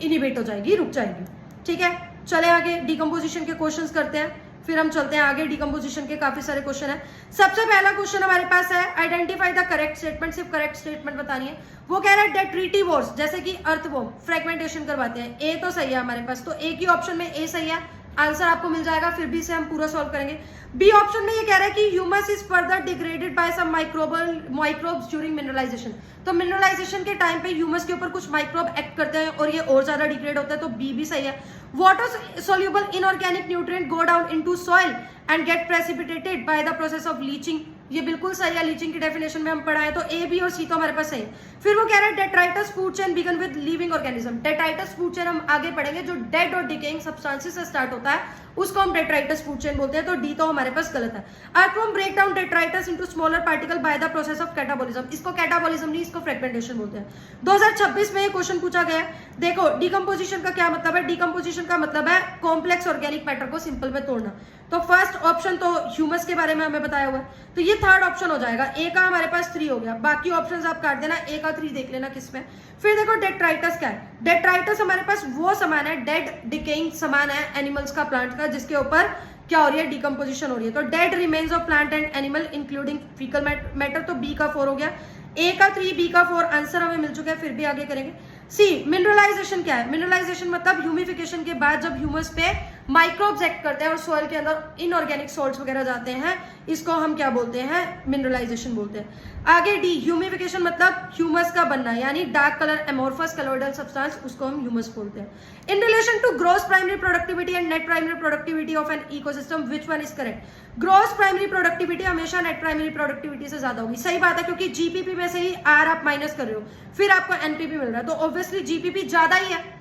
इनिबिट हो जाएगी, रुक जाएगी। ठीक है, चले आगे डिकम्पोजिशन के क्वेश्चंस करते हैं, फिर हम चलते हैं आगे। डिकम्पोजिशन के काफी सारे क्वेश्चन है। सबसे पहला क्वेश्चन हमारे पास है आइडेंटिफाई द करेक्ट स्टेटमेंट। सिर्फ करेक्ट स्टेटमेंट बतानी है। वो कह रहा है डेट्रीटिवोर्स जैसे कि अर्थवर्म फ्रेगमेंटेशन करवाते हैं। ए तो सही है हमारे पास, तो एक ही ऑप्शन में ए सही है, आंसर आपको मिल जाएगा। फिर भी इसे हम पूरा सॉल्व करेंगे। बी ऑप्शन में ये कह रहा है कि humus is further degraded by some microbes during mineralisation. तो मिनरलाइजेशन के टाइम पे ह्यूमस के ऊपर कुछ माइक्रोब एक्ट करते हैं और ये और ज्यादा डिग्रेड होता है, तो बी भी सही है। Water soluble inorganic nutrient go down into soil and get precipitated by the process of leaching। ये बिल्कुल सही है, लीचिंग की डेफिनेशन में हम पढ़ाए, तो ए, बी और सी तो हमारे पास सही है। फिर वो कह रहा है detritus food chain begin with living organism. Detritus food chain हम आगे पढ़ेंगे जो डेड और डिकेइंग सब्सटेंसेस से स्टार्ट होता है उसको हम डेट्राइटस फूड चेन बोलते हैं, तो डी तो हमारे पास गलत है। Earthworm break down detritus into smaller particle by the process of catabolism, इसको कैटाबॉलिज्म नहीं, इसको फ्रेगमेंटेशन बोलते हैं। 2026 में ये क्वेश्चन पूछा गया है। देखो डिकम्पोजिशन का क्या मतलब है, डिकम्पोजिशन का मतलब है कॉम्प्लेक्स ऑर्गेनिक मैटर को सिंपल में तोड़ना। तो फर्स्ट ऑप्शन तो ह्यूमस के बारे में हमें बताया हुआ है, तो ये थर्ड ऑप्शन हो जाएगा। ए का हमारे पास 3 हो गया, बाकी ऑप्शंस आप काट देना, ए का 3 देख लेना किसमें। फिर देखो डेट्राइटस क्या है, डेट्राइटस हमारे पास वो सामान है, डेड डिकेइंग सामान है एनिमल्स का, प्लांट का, जिसके ऊपर क्या हो रही है, डिकम्पोजिशन हो रही है। तो dead remains of plant and animal including faecal matter, तो बी का 4 हो गया, ए का 3, बी का 4, आंसर हमें मिल चुका है। फिर भी आगे करेंगे। सी मिनरलाइजेशन क्या है, मिनरलाइजेशन मतलब ह्यूमिफिकेशन के बाद जब ह्यूमस पे माइक्रोब्स एक्ट करते हैं और सॉइल के अंदर इनऑर्गेनिक सॉल्ट्स वगैरह जाते हैं, इसको हम क्या बोलते हैं, मिनरलाइजेशन बोलते हैं। आगे डी ह्यूमिफिकेशन मतलब ह्यूमस का बनना, यानी dark colour amorphous colloidal substance, उसको हम ह्यूमस बोलते हैं। In relation to gross primary productivity and net primary productivity of an ecosystem which one is correct. Gross primary productivity हमेशा नेट प्राइमरी प्रोडक्टिविटी से ज्यादा होगी, सही बात है, क्योंकि जीपीपी में से ही आर आप माइनस कर रहे हो, फिर आपको एनपीपी मिल रहा है, तो ऑब्वियसली जीपीपी ज्यादा ही है।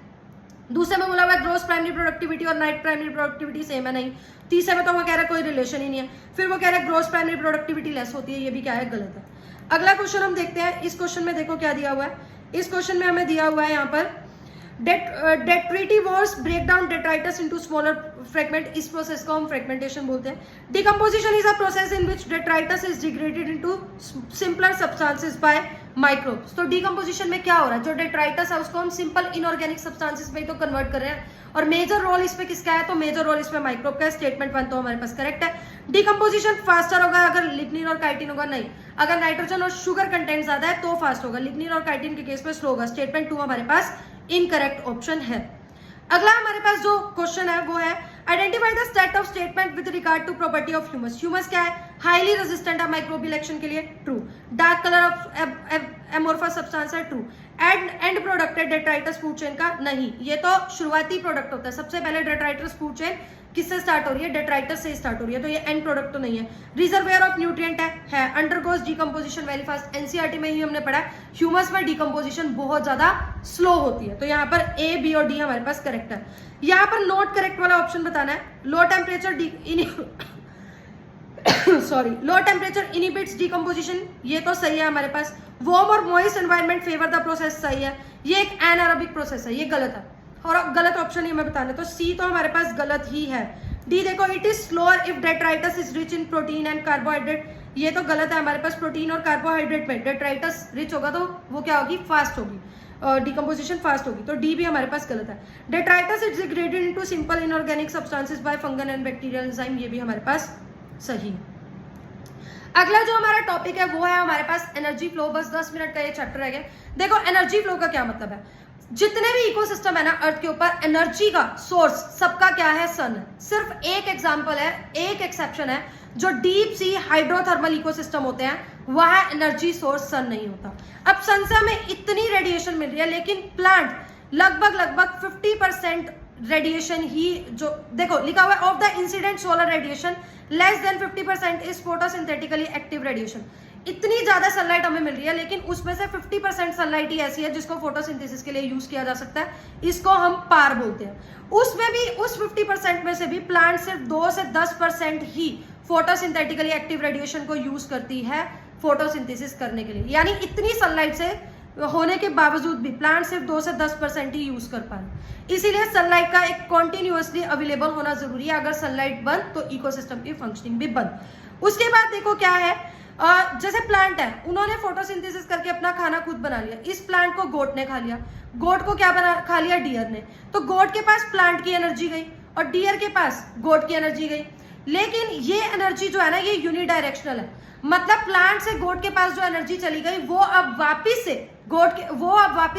दूसरे में बोला हुआ है ग्रॉस प्राइमरी प्रोडक्टिविटी और नेट प्राइमरी प्रोडक्टिविटी सेम है, नहीं। तीसरे में तो वो कह रहा है कोई रिलेशन ही नहीं है, फिर वो कह रहा है ग्रॉस प्राइमरी प्रोडक्टिविटी लेस होती है, ये भी क्या है, गलत है। अगला क्वेश्चन हम देखते हैं। इस क्वेश्चन में देखो क्या दिया हुआ है, इस क्वेश्चन में हमें दिया हुआ है यहाँ पर detritivores break down detritus into smaller fragment, इस प्रोसेस को हम फ्रेगमेंटेशन बोलते हैं। Decomposition is a process in which detritus is degraded into simpler substances by microbes। तो डिकम्पोजिशन में क्या हो रहा है, जो detritus है उसको हम सिंपल इनऑर्गेनिक सब्सटेंसेस में तो कन्वर्ट कर रहे हैं, और मेजर रोल इसमें किसका है, तो मेजर रोल इसमें माइक्रोब का है। स्टेटमेंट 1 तो हमारे पास करेक्ट है। डिकम्पोजिशन फास्टर होगा अगर लिग्निन और काइटिन होगा, नहीं। अगर नाइट्रोजन और शुगर कंटेंट ज्यादा है तो फास्ट होगा, लिग्निन और काइटिन के केस में स्लो होगा। स्टेटमेंट 2 हमारे पास इनकरेक्ट ऑप्शन है। अगला हमारे पास जो क्वेश्चन है वो है identify the set of statement with regard to property of humus. Humus क्या है, हाईली रेजिस्टेंट है माइक्रोबियल एक्शन के लिए, true. Dark colour of amorphous substance है, ट्रू। एंड प्रोडक्ट है डेट्राइटस फूड चेन का, नहीं। ये तो शुरुआती प्रोडक्ट होता है, सबसे पहले डेट्राइटस फूड चेन किससे स्टार्ट हो रही है, डेट्राइटस से स्टार्ट हो रही है, तो ये एंड प्रोडक्ट तो नहीं है। रिजर्वेयर ऑफ न्यूट्रिएंट है, undergoes decomposition very fast, NCERT में ही हमने पढ़ा है ह्यूमस में डिकम्पोजिशन बहुत ज्यादा स्लो होती है, तो यहाँ पर ए, बी और डी हमारे पास करेक्ट है। यहाँ पर नॉट करेक्ट वाला ऑप्शन बताना है। Low temperature sorry, low temperature inhibits decomposition, ये तो सही है हमारे पास। वार्म और moist environment favour the process, सही है। ये एक एनारोबिक प्रोसेस है, ये गलत है, और गलत ऑप्शन ही हमें बताना है, तो सी तो हमारे पास गलत ही है। डी देखो, it is slower if detritus is rich in protein and carbohydrate, ये तो गलत है। हमारे पास प्रोटीन और कार्बोहाइड्रेट में डेट्राइटस रिच होगा तो वो क्या होगी, फास्ट होगी, डिकम्पोजिशन फास्ट होगी, तो डी भी हमारे पास गलत है। Detritus is degraded into simple inorganic substances bye fungal and bacterial enzyme, ये भी हमारे पास सही है। अगला जो हमारा टॉपिक है वो है हमारे पास एनर्जी फ्लो। बस 10 मिनट का ये चैप्टर है। देखो एनर्जी फ्लो का क्या मतलब है, जितने भी इकोसिस्टम है ना अर्थ के ऊपर, एनर्जी का सोर्स सबका क्या है, सन है। सिर्फ एक एग्जांपल है, एक एक्सेप्शन है, जो डीप सी हाइड्रोथर्मल इकोसिस्टम होते हैं वहां एनर्जी सोर्स सन नहीं होता। अब सन से हमें इतनी रेडिएशन मिल रही है, लेकिन प्लांट लगभग 50% रेडिएशन ही, जो देखो लिखा हुआ है of the incident solar radiation less than 50% is photosynthetically active radiation. इतनी ज्यादा सनलाइट हमें मिल रही है, लेकिन उसमें से 50% सनलाइट ही ऐसी है जिसको फोटोसिंथेसिस के लिए यूज किया जा सकता है, इसको हम पार बोलते हैं। उसमें भी उस 50% में से भी प्लांट सिर्फ 2 से 10% ही फोटोसिंथेटिकली एक्टिव रेडिएशन को यूज करती है फोटोसिंथेसिस करने के लिए, यानी इतनी सनलाइट से होने के बावजूद भी प्लांट सिर्फ 2 से 10% ही यूज कर पा रहे। इसीलिए सनलाइट का एक कॉन्टिन्यूअसली अवेलेबल होना जरूरी है। अगर सनलाइट बंद तो इकोसिस्टम की फंक्शनिंग भी बंद। उसके बाद देखो क्या है, जैसे प्लांट है, उन्होंने फोटोसिंथेसिस करके अपना खाना खुद बना लिया। इस प्लांट को गोट ने खा लिया, गोट को क्या खा लिया, डियर ने। तो गोट के पास प्लांट की एनर्जी गई और डियर के पास गोट की एनर्जी गई, लेकिन ये एनर्जी जो है ना ये यूनिडायरेक्शनल है। मतलब प्लांट से गोट के पास जो एनर्जी चली गई वो अब वापिस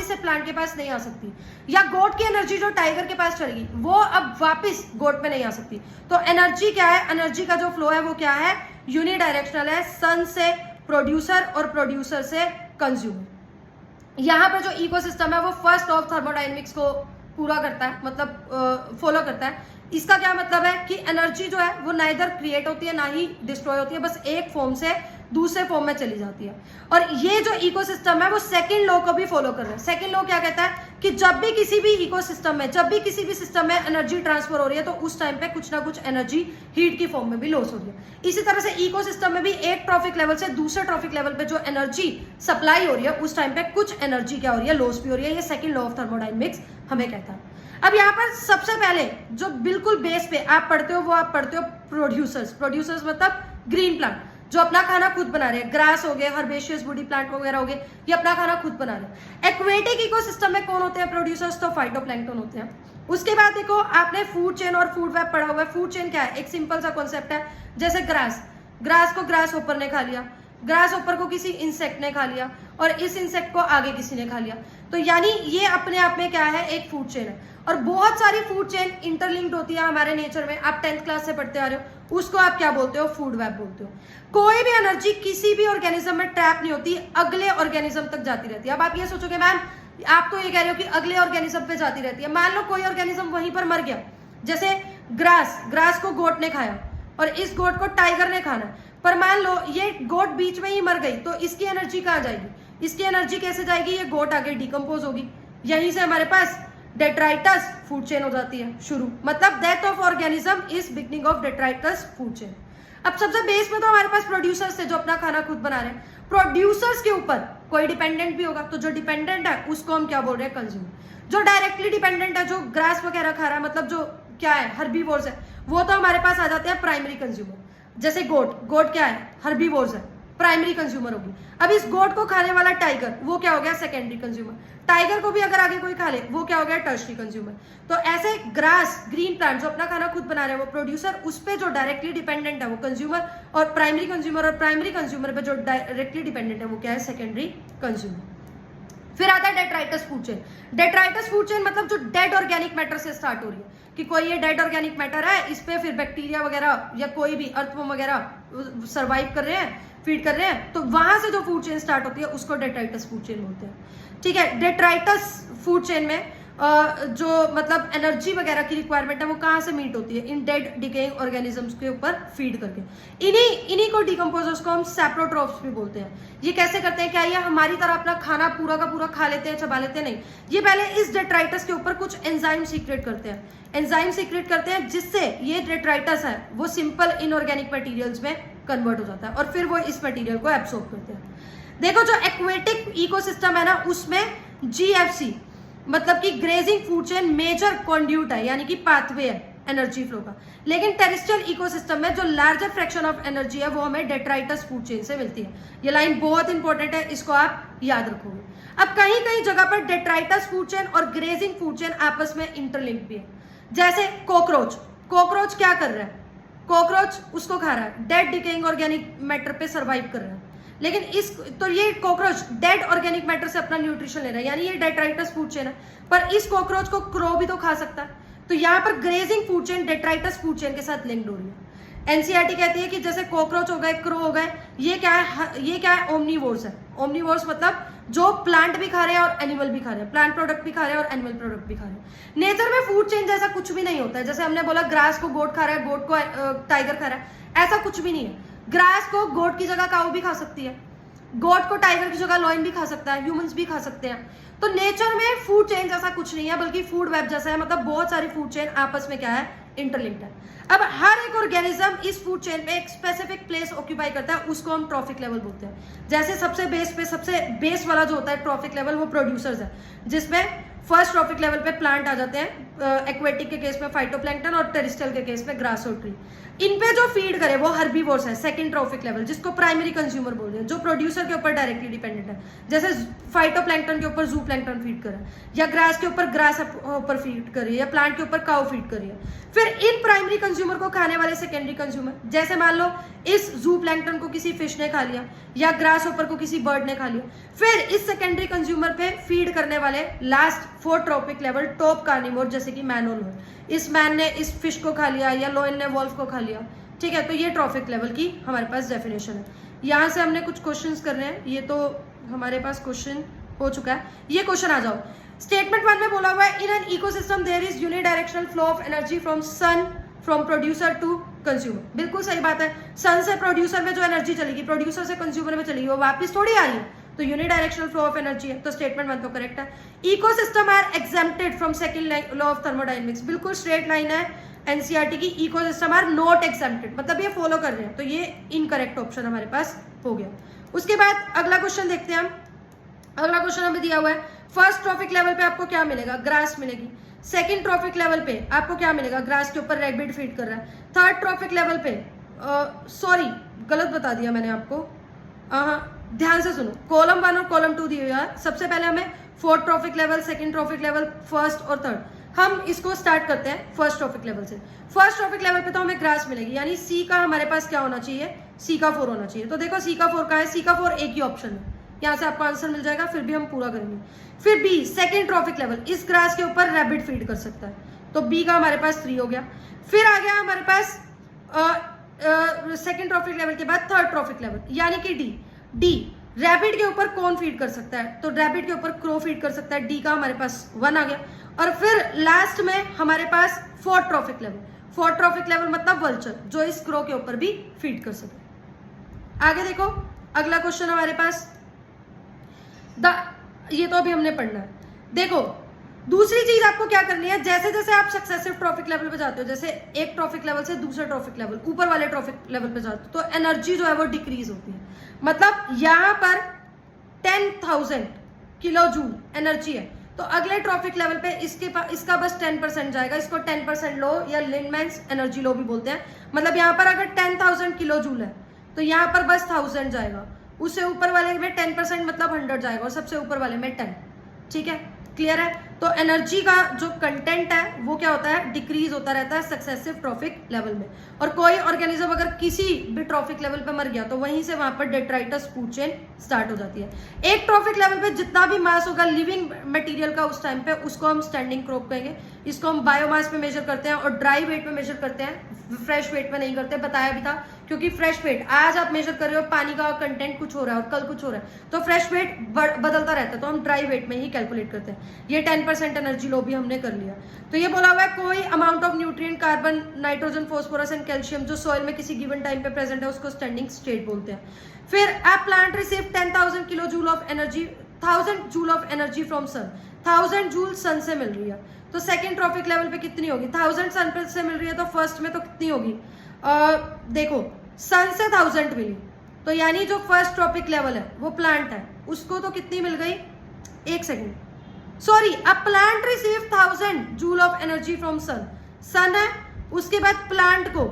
से प्लांट के पास नहीं आ सकती, या गोट की एनर्जी जो टाइगर के पास चली गई वो अब वापिस गोट में नहीं आ सकती। तो एनर्जी क्या है, एनर्जी का जो फ्लो है वो क्या है, यूनिडायरेक्शनल है, सन से प्रोड्यूसर और प्रोड्यूसर से कंज्यूमर। यहाँ पर जो इकोसिस्टम है वो फर्स्ट ऑफ थर्मोडायनेमिक्स को पूरा करता है, मतलब फॉलो करता है। इसका क्या मतलब है कि एनर्जी जो है वो नाइदर क्रिएट होती है ना ही डिस्ट्रॉय होती है, बस एक फॉर्म से दूसरे फॉर्म में चली जाती है। और ये जो इकोसिस्टम है वो सेकंड लॉ को भी फॉलो कर रहा है। सेकंड लॉ क्या कहता है कि जब भी किसी भी इकोसिस्टम में, जब भी किसी भी सिस्टम में एनर्जी ट्रांसफर हो रही है तो उस टाइम पे कुछ ना कुछ एनर्जी हीट की फॉर्म में भी लॉस हो रही है। इसी तरह से इकोसिस्टम में भी एक ट्रॉफिक लेवल से दूसरे ट्रॉफिक लेवल पे जो एनर्जी सप्लाई हो रही है उस टाइम पे कुछ एनर्जी क्या हो रही है, लॉस भी हो रही है। ये सेकंड लॉ ऑफ थर्मोडायनेमिक्स हमें कहता है। अब यहाँ पर सबसे पहले जो बिल्कुल बेस पे आप पढ़ते हो वो आप पढ़ते हो प्रोड्यूसर्स। प्रोड्यूसर्स मतलब ग्रीन प्लांट जो अपना खाना खुद बना रहे हैं। ग्रास हो गए, हर्बेशियस वुडी प्लांट वगैरह हो गए, ये अपना खाना खुद बना रहे हैं। एक्वेटिक इकोसिस्टम में कौन होते हैं प्रोड्यूसर्स? तो फाइटोप्लैंक्टन होते हैं। उसके बाद देखो आपने फूड चेन और फूड वेब पढ़ा हुआ है। फूड चेन क्या है? एक सिंपल सा कॉन्सेप्ट है, जैसे ग्रास को ग्रास होपर ने खा लिया, ग्रास होपर को किसी इंसेक्ट ने खा लिया और इस इंसेक्ट को आगे किसी ने खा लिया। तो यानी ये अपने आप में क्या है? एक फूड चेन है। और बहुत सारी फूड चेन इंटरलिंक्ड होती है हमारे नेचर में। आप 10th क्लास से पढ़ते आ रहे हो, उसको आप क्या बोलते हो? फूड वेब बोलते हो। कोई भी एनर्जी किसी भी ऑर्गेनिज्म में ट्रैप नहीं होती, अगले ऑर्गेनिज्म तक जाती रहती है। अब आप ये सोचोगे मैम आप तो ये कह रहे हो कि अगले ऑर्गेनिज्म पे जाती रहती है। मान लो कोई ऑर्गेनिज्म वहीं पर मर गया, जैसे ग्रास को गोट ने खाया और इस गोट को टाइगर ने खाना, पर मान लो ये गोट बीच में ही मर गई तो इसकी एनर्जी कहाँ जाएगी? इसकी एनर्जी कैसे जाएगी? ये गोट आगे डिकम्पोज होगी, यहीं से हमारे पास डेट्राइटस फूड चेन हो जाती है शुरू। मतलब death of organism is beginning of detritus food chain. अब सबसे बेस में तो हमारे पास प्रोड्यूसर्स थे जो अपना खाना खुद बना रहे हैं। प्रोड्यूसर्स के ऊपर कोई डिपेंडेंट भी होगा, तो जो डिपेंडेंट है उसको हम क्या बोल रहे हैं? कंज्यूमर। जो डायरेक्टली डिपेंडेंट है, जो ग्रास वगैरह खा रहा है, मतलब जो क्या है? हर्बीवोर्स है, वो तो हमारे पास आ जाते हैं प्राइमरी कंज्यूमर। जैसे गोट क्या है? हर्बीवोर्स है, प्राइमरी कंज्यूमर होगी। अब इस गोट को खाने वाला टाइगर, वो क्या हो गया? Secondary consumer. टाइगर को भी अगर आगे कोई खा ले वो क्या हो गया? Tertiary consumer. तो ऐसे ग्रास, ग्रीन प्लांट जो अपना खाना खुद बना रहे हैं वो प्रोड्यूसर, उस पे जो डायरेक्टली डिपेंडेंट है वो कंज्यूमर, और प्राइमरी कंज्यूमर और प्राइमरी कंज्यूमर पे जो डायरेक्टली डिपेंडेंट है वो क्या है? Secondary consumer. फिर आता है detritus food chain. Detritus food chain मतलब जो डेड ऑर्गेनिक मैटर से स्टार्ट हो रही है कि कोई ये डेड ऑर्गेनिक मैटर है, इस पे फिर बैक्टीरिया वगैरह या कोई भी अर्थवर्म वगैरह सर्वाइव कर रहे हैं, फीड कर रहे हैं, तो वहां से जो फूड चेन स्टार्ट होती है उसको डेट्राइटस फूड चेन बोलते हैं। ठीक है, डेट्राइटस फूड चेन में जो मतलब एनर्जी वगैरह की रिक्वायरमेंट है वो कहाँ से मीट होती है? इन डेड डिकेइंग ऑर्गेनिजम्स के ऊपर फीड करके। इन्हीं को डिकम्पोजर्स को हम सैप्रोट्रोफ्स भी बोलते हैं। ये कैसे करते हैं? क्या ये हमारी तरह अपना खाना पूरा का पूरा खा लेते हैं, चबा लेते हैं? नहीं, ये पहले इस डेट्राइटस के ऊपर कुछ एंजाइम सीक्रेट करते हैं। एंजाइम सीक्रेट करते हैं जिससे ये डेट्राइटस है वो सिंपल इनऑर्गेनिक मटेरियल्स में कन्वर्ट हो जाता है और फिर वो इस मटेरियल को एब्सॉर्ब करते हैं। देखो जो एक्वेटिक इकोसिस्टम है ना, उसमें जीएफसी मतलब कि grazing food chain major conduit है, यानी कि पाथवे है एनर्जी फ्लो का। लेकिन टेरेस्ट्रियल इकोसिस्टम में जो लार्जर फ्रैक्शन ऑफ एनर्जी है वो हमें डेट्राइटस फूड चेन से मिलती है। ये लाइन बहुत इंपॉर्टेंट है, इसको आप याद रखोगे। अब कहीं कहीं जगह पर डेट्राइटस फूड चेन और ग्रेजिंग फूड चेन आपस में इंटरलिंक भी है। जैसे कॉकरोच क्या कर रहा है? कॉकरोच उसको खा रहा है, डेड डिकेइंग ऑर्गेनिक मैटर पे सर्वाइव कर रहा है, लेकिन तो ये कॉकरोच डेड ऑर्गेनिक मैटर से अपना न्यूट्रिशन ले रहा है, यानी ये डेट्राइटस फूड चेन है। पर इस कॉकरोच को क्रो भी तो खा सकता है, तो यहाँ पर grazing food chain detritus food chain के साथ लिंक्ड हो रही है। एनसीईआरटी कहती है कि जैसे कॉकरोच हो गए, क्रो हो गए, ये क्या है? ओमनीवोर्स है। ओमनीवोर्स मतलब जो प्लांट भी खा रहे हैं और एनिमल भी खा रहे हैं, प्लांट प्रोडक्ट भी खा रहे हैं और एनिमल प्रोडक्ट भी खा रहे हैं। नेचर में फूड चेन जैसा कुछ भी नहीं होता है। जैसे हमने बोला ग्रास को गोट खा रहा है, गोट को टाइगर खा रहा है, ऐसा कुछ भी नहीं है। ग्रास को गोट की जगह काऊ भी खा सकती है, गोट को टाइगर की जगह लॉयन भी खा सकता है, ह्यूमंस भी खा सकते हैं। तो नेचर में फूड चेन जैसा कुछ नहीं है, बल्कि फूड वेब जैसा है। मतलब बहुत सारी फूड चेन आपस में क्या है? इंटरलिंक्ड है। अब हर एक ऑर्गेनिज्म इस फूड चेन में एक स्पेसिफिक प्लेस ऑक्यूपाई करता है, उसको हम ट्रॉफिक लेवल बोलते हैं। जैसे सबसे बेस वाला जो होता है ट्रॉफिक लेवल, वो प्रोड्यूसर्स है, जिसमें फर्स्ट ट्रॉफिक लेवल पे प्लांट आ जाते हैं, एक्वेटिक के केस में फाइटोप्लैंक्टन और टेरेस्ट्रियल के केस में ग्रास और ट्री। इन पे जो फीड करे वो हर्बीवोर्स है, सेकंड ट्रॉफिक लेवल, जिसको प्राइमरी कंज्यूमर बोलते हैं, जो प्रोड्यूसर के ऊपर डायरेक्टली डिपेंडेंट है। जैसे फाइटोप्लैंक्टन के ऊपर जू प्लैंक्टन फीड करे, या ग्रास के ऊपर ग्रास ऊपर फीड करिए, या प्लांट के ऊपर काउ फीड करिए। फिर इन प्राइमरी कंज्यूमर को खाने वाले सेकेंडरी कंज्यूमर, जैसे मान लो इस जू प्लैंक्टन को किसी फिश ने खा लिया या ग्रास ऊपर को किसी बर्ड ने खा लिया। फिर इस सेकेंडरी कंज्यूमर पे फीड करने वाले last fourth trophic level top carnivore, जैसे कि मैन और लोयन, इस मैन ने इस फिश को खा लिया या लोयन ने वॉल्फ को खा लिया। ठीक है, तो ये ट्रॉफिक लेवल की हमारे पास डेफिनेशन है। यहाँ से हमने कुछ क्वेश्चंस करने हैं, ये तो हमारे पास क्वेश्चन हो चुका है। ये क्वेश्चन आ जाओ। स्टेटमेंट 1 में बोला हुआ है in an ecosystem there is unidirectional flow of energy from sun, from producer to consumer, बिल्कुल सही बात है। सन से प्रोड्यूसर में जो एनर्जी चलेगी प्रोड्यूसर से कंज्यूमर में चलेगी, वो वापस थोड़ी आ रही है, तो यूनिडायरेक्शनल फ्लो ऑफ एनर्जी है, तो स्टेटमेंट 1 तो करेक्ट है। Ecosystem are exempted from second law of thermodynamics, बिल्कुल स्ट्रेट लाइन है एनसीईआरटी की। इकोसिस्टम आर नॉट एग्जेम्प्टेड, मतलब ये फॉलो कर रहे हैं, तो ये इनकरेक्ट ऑप्शन हमारे पास हो गया। उसके बाद अगला क्वेश्चन देखते हैं हम। अगला क्वेश्चन हमें दिया हुआ है, फर्स्ट ट्रॉफिक लेवल पे आपको क्या मिलेगा, ग्रास मिलेगी। सेकंड ट्रॉफिक लेवल पे आपको क्या मिलेगा, ग्रास के ऊपर रैबिट फीड कर रहा है। थर्ड ट्रॉफिक लेवल पे सॉरी गलत बता दिया मैंने आपको, ध्यान से सुनो, कॉलम 1 और कॉलम 2 दिए हुए हैं। सबसे पहले हमें fourth trophic level, second trophic level, first और थर्ड। हम इसको स्टार्ट करते हैं फर्स्ट ट्रॉफिक लेवल से। फर्स्ट ट्रॉफिक लेवल पे तो हमें ग्रास मिलेगी, यानी सी का हमारे पास क्या होना चाहिए, सी का 4 होना चाहिए। तो देखो सी का 4 का है, सी का 4 एक ही ऑप्शन है, यहाँ से आपको आंसर मिल जाएगा, फिर भी हम पूरा करेंगे। फिर बी सेकंड ट्रॉफिक लेवल, इस ग्रास के ऊपर रैबिट फीड कर सकता है, तो बी का हमारे पास 3 हो गया। फिर आ गया हमारे पास सेकंड ट्रॉफिक लेवल के बाद थर्ड ट्रॉफिक लेवल, यानी कि डी रैबिट के ऊपर कौन फीड कर सकता है, तो रैबिट के ऊपर क्रो फीड कर सकता है, डी का हमारे पास 1 आ गया। और फिर लास्ट में हमारे पास fourth trophic level, fourth trophic level मतलब वल्चर, जो इस क्रो के ऊपर भी फीड कर सकता है। आगे देखो अगला क्वेश्चन हमारे पास, ये तो अभी हमने पढ़ना है। देखो दूसरी चीज आपको क्या करनी है, जैसे जैसे आप सक्सेसिव ट्रॉफिक लेवल पे जाते हो, जैसे एक ट्रॉफिक लेवल से दूसरे ट्रॉफिक लेवल, ऊपर वाले ट्रॉफिक लेवल पे जाते हो, तो एनर्जी जो है वो डिक्रीज होती है। मतलब यहाँ पर 10,000 किलो जूल एनर्जी है, तो अगले ट्रॉफिक लेवल पे इसका बस 10% जाएगा, इसको 10% लो या लिंडमैन्स एनर्जी लो भी बोलते हैं। मतलब यहाँ पर अगर 10,000 किलो जूल है तो यहाँ पर बस 1000 जाएगा, उससे ऊपर वाले में 10% मतलब 100 जाएगा, और सबसे ऊपर वाले में 10। ठीक है, क्लियर है। तो एनर्जी का जो कंटेंट है वो क्या होता है, डिक्रीज होता रहता है सक्सेसिव ट्रॉफिक लेवल में। और कोई ऑर्गेनिज्म अगर किसी भी ट्रॉफिक लेवल पे मर गया तो वहीं से वहां पर डेट्राइटस फूड चेन स्टार्ट हो जाती है। एक ट्रॉफिक लेवल पे जितना भी मास होगा लिविंग मटेरियल का उस टाइम पे, उसको हम स्टैंडिंग क्रॉप कहेंगे। इसको हम बायोमास पे मेजर करते हैं और ड्राई वेट पे मेजर करते हैं, फ्रेश वेट में नहीं करते, बताया भी था। क्योंकि फ्रेश वेट आज आप मेजर कर रहे हो, पानी का कंटेंट कुछ हो रहा है और कल कुछ हो रहा है, तो फ्रेश वेट बदलता रहता है, तो हम ड्राई वेट में ही कैलकुलेट करते हैं। ये 10% एनर्जी लो भी हमने कर लिया। तो ये बोला हुआ है कोई amount of nutrient, carbon, nitrogen, phosphorus and calcium जो सॉइल में किसी गिवन टाइम पे प्रेजेंट है उसको स्टैंडिंग स्टेट बोलते हैं। फिर a plant receive 10,000 kilo joule of energy, 1000 joule of energy from sun, 1000 joule sun से मिल रही है। तो सेकंड ट्रॉफिक लेवल पे कितनी होगी, 1000 सन से मिल रही है, तो फर्स्ट में तो कितनी होगी, देखो सन से 1000 मिली, तो यानी जो फर्स्ट ट्रॉपिक लेवल है वो प्लांट है, उसको तो कितनी मिल गई, एक second, sorry, a plant receive 1000 joule of energy from sun, sun है, उसके बाद प्लांट को,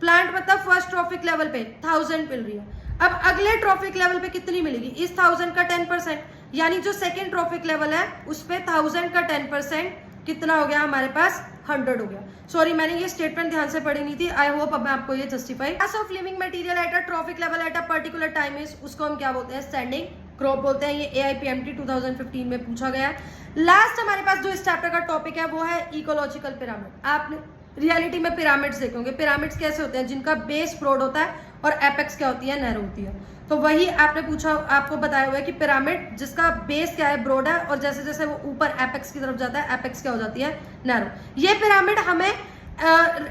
प्लांट मतलब फर्स्ट ट्रॉपिक लेवल पे 1000 मिल रही है। अब अगले ट्रॉपिक लेवल पे कितनी मिलेगी, इस 1000 का 10%, यानी जो सेकेंड ट्रॉपिक लेवल है उस पे 1000 का 10% कितना हो गया हमारे पास, 100 हो गया। सॉरी मैंने ये स्टेटमेंट ध्यान से पढ़ी नहीं थी, आई होप अब मैं आपको ये justify. Mass of living material at a trophic level at a particular time is, उसको हम क्या बोलते हैं, स्टैंडिंग क्रॉप बोलते हैं। ये AIPMT 2015 में पूछा गया है। लास्ट हमारे पास जो इस चैप्टर का टॉपिक है वो है इकोलॉजिकल पिरामिड। आपने रियलिटी में पिरामिड्स देखे होंगे, पिरामिड्स कैसे होते हैं, जिनका बेस ब्रॉड होता है और एपेक्स क्या होती है, नैरो होती है। तो वही आपने पूछा, आपको बताया हुआ है कि पिरामिड जिसका बेस क्या है, ब्रॉड है, और जैसे जैसे वो ऊपर एपेक्स की तरफ जाता है, एपेक्स क्या हो जाती है, नैरो। ये पिरामिड हमें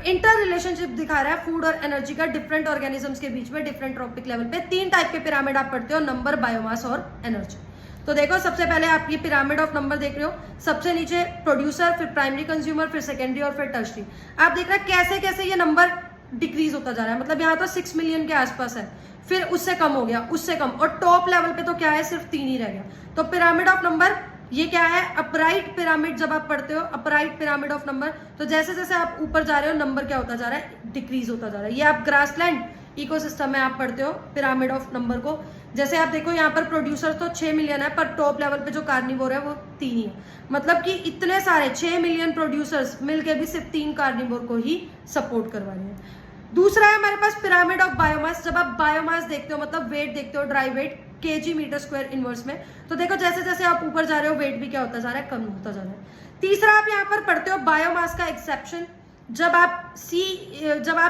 इंटर रिलेशनशिप दिखा रहा है फूड और एनर्जी का डिफरेंट ऑर्गेनिजम्स के बीच में डिफरेंट ट्रॉपिक लेवल पे। 3 टाइप के पिरामिड आप पढ़ते हो, नंबर, बायोमास और एनर्जी। तो देखो सबसे पहले आप ये पिरामिड ऑफ नंबर देख रहे हो, सबसे नीचे प्रोड्यूसर, फिर प्राइमरी कंज्यूमर, फिर सेकेंडरी और फिर टर्शरी। आप देख रहे हैं कैसे कैसे ये नंबर डिक्रीज होता जा रहा है। मतलब यहाँ तो 6 मिलियन के आसपास है, फिर उससे कम हो गया, उससे कम, और टॉप लेवल पे तो क्या है, सिर्फ 3 ही रह गया। तो पिरामिड ऑफ नंबर ये क्या है, अपराइट पिरामिड। जब आप पढ़ते हो अपराइट पिरामिड ऑफ नंबर, तो जैसे जैसे आप ऊपर जा रहे हो नंबर क्या होता जा रहा है, डिक्रीज होता जा रहा है। ये आप ग्रासलैंड इकोसिस्टम में आप पढ़ते हो पिरामिड ऑफ नंबर को। जैसे आप देखो यहाँ पर प्रोड्यूसर तो 6 मिलियन है, पर टॉप लेवल पे जो कार्निवोर है वो 3 ही है। मतलब कि इतने सारे 6 मिलियन प्रोड्यूसर्स मिलके भी सिर्फ 3 कार्निवोर को ही सपोर्ट करवा रहे हैं। दूसरा है हमारे पास पिरामिड ऑफ बायोमास। जब आप बायोमास देखते हो मतलब वेट देखते हो, dry weight kg metre square inverse में, तो देखो जैसे जैसे आप ऊपर जा रहे हो वेट भी क्या होता जा रहा है, कम होता जा रहा है। तीसरा आप यहाँ पर पढ़ते हो बायोमास का एक्सेप्शन। जब आप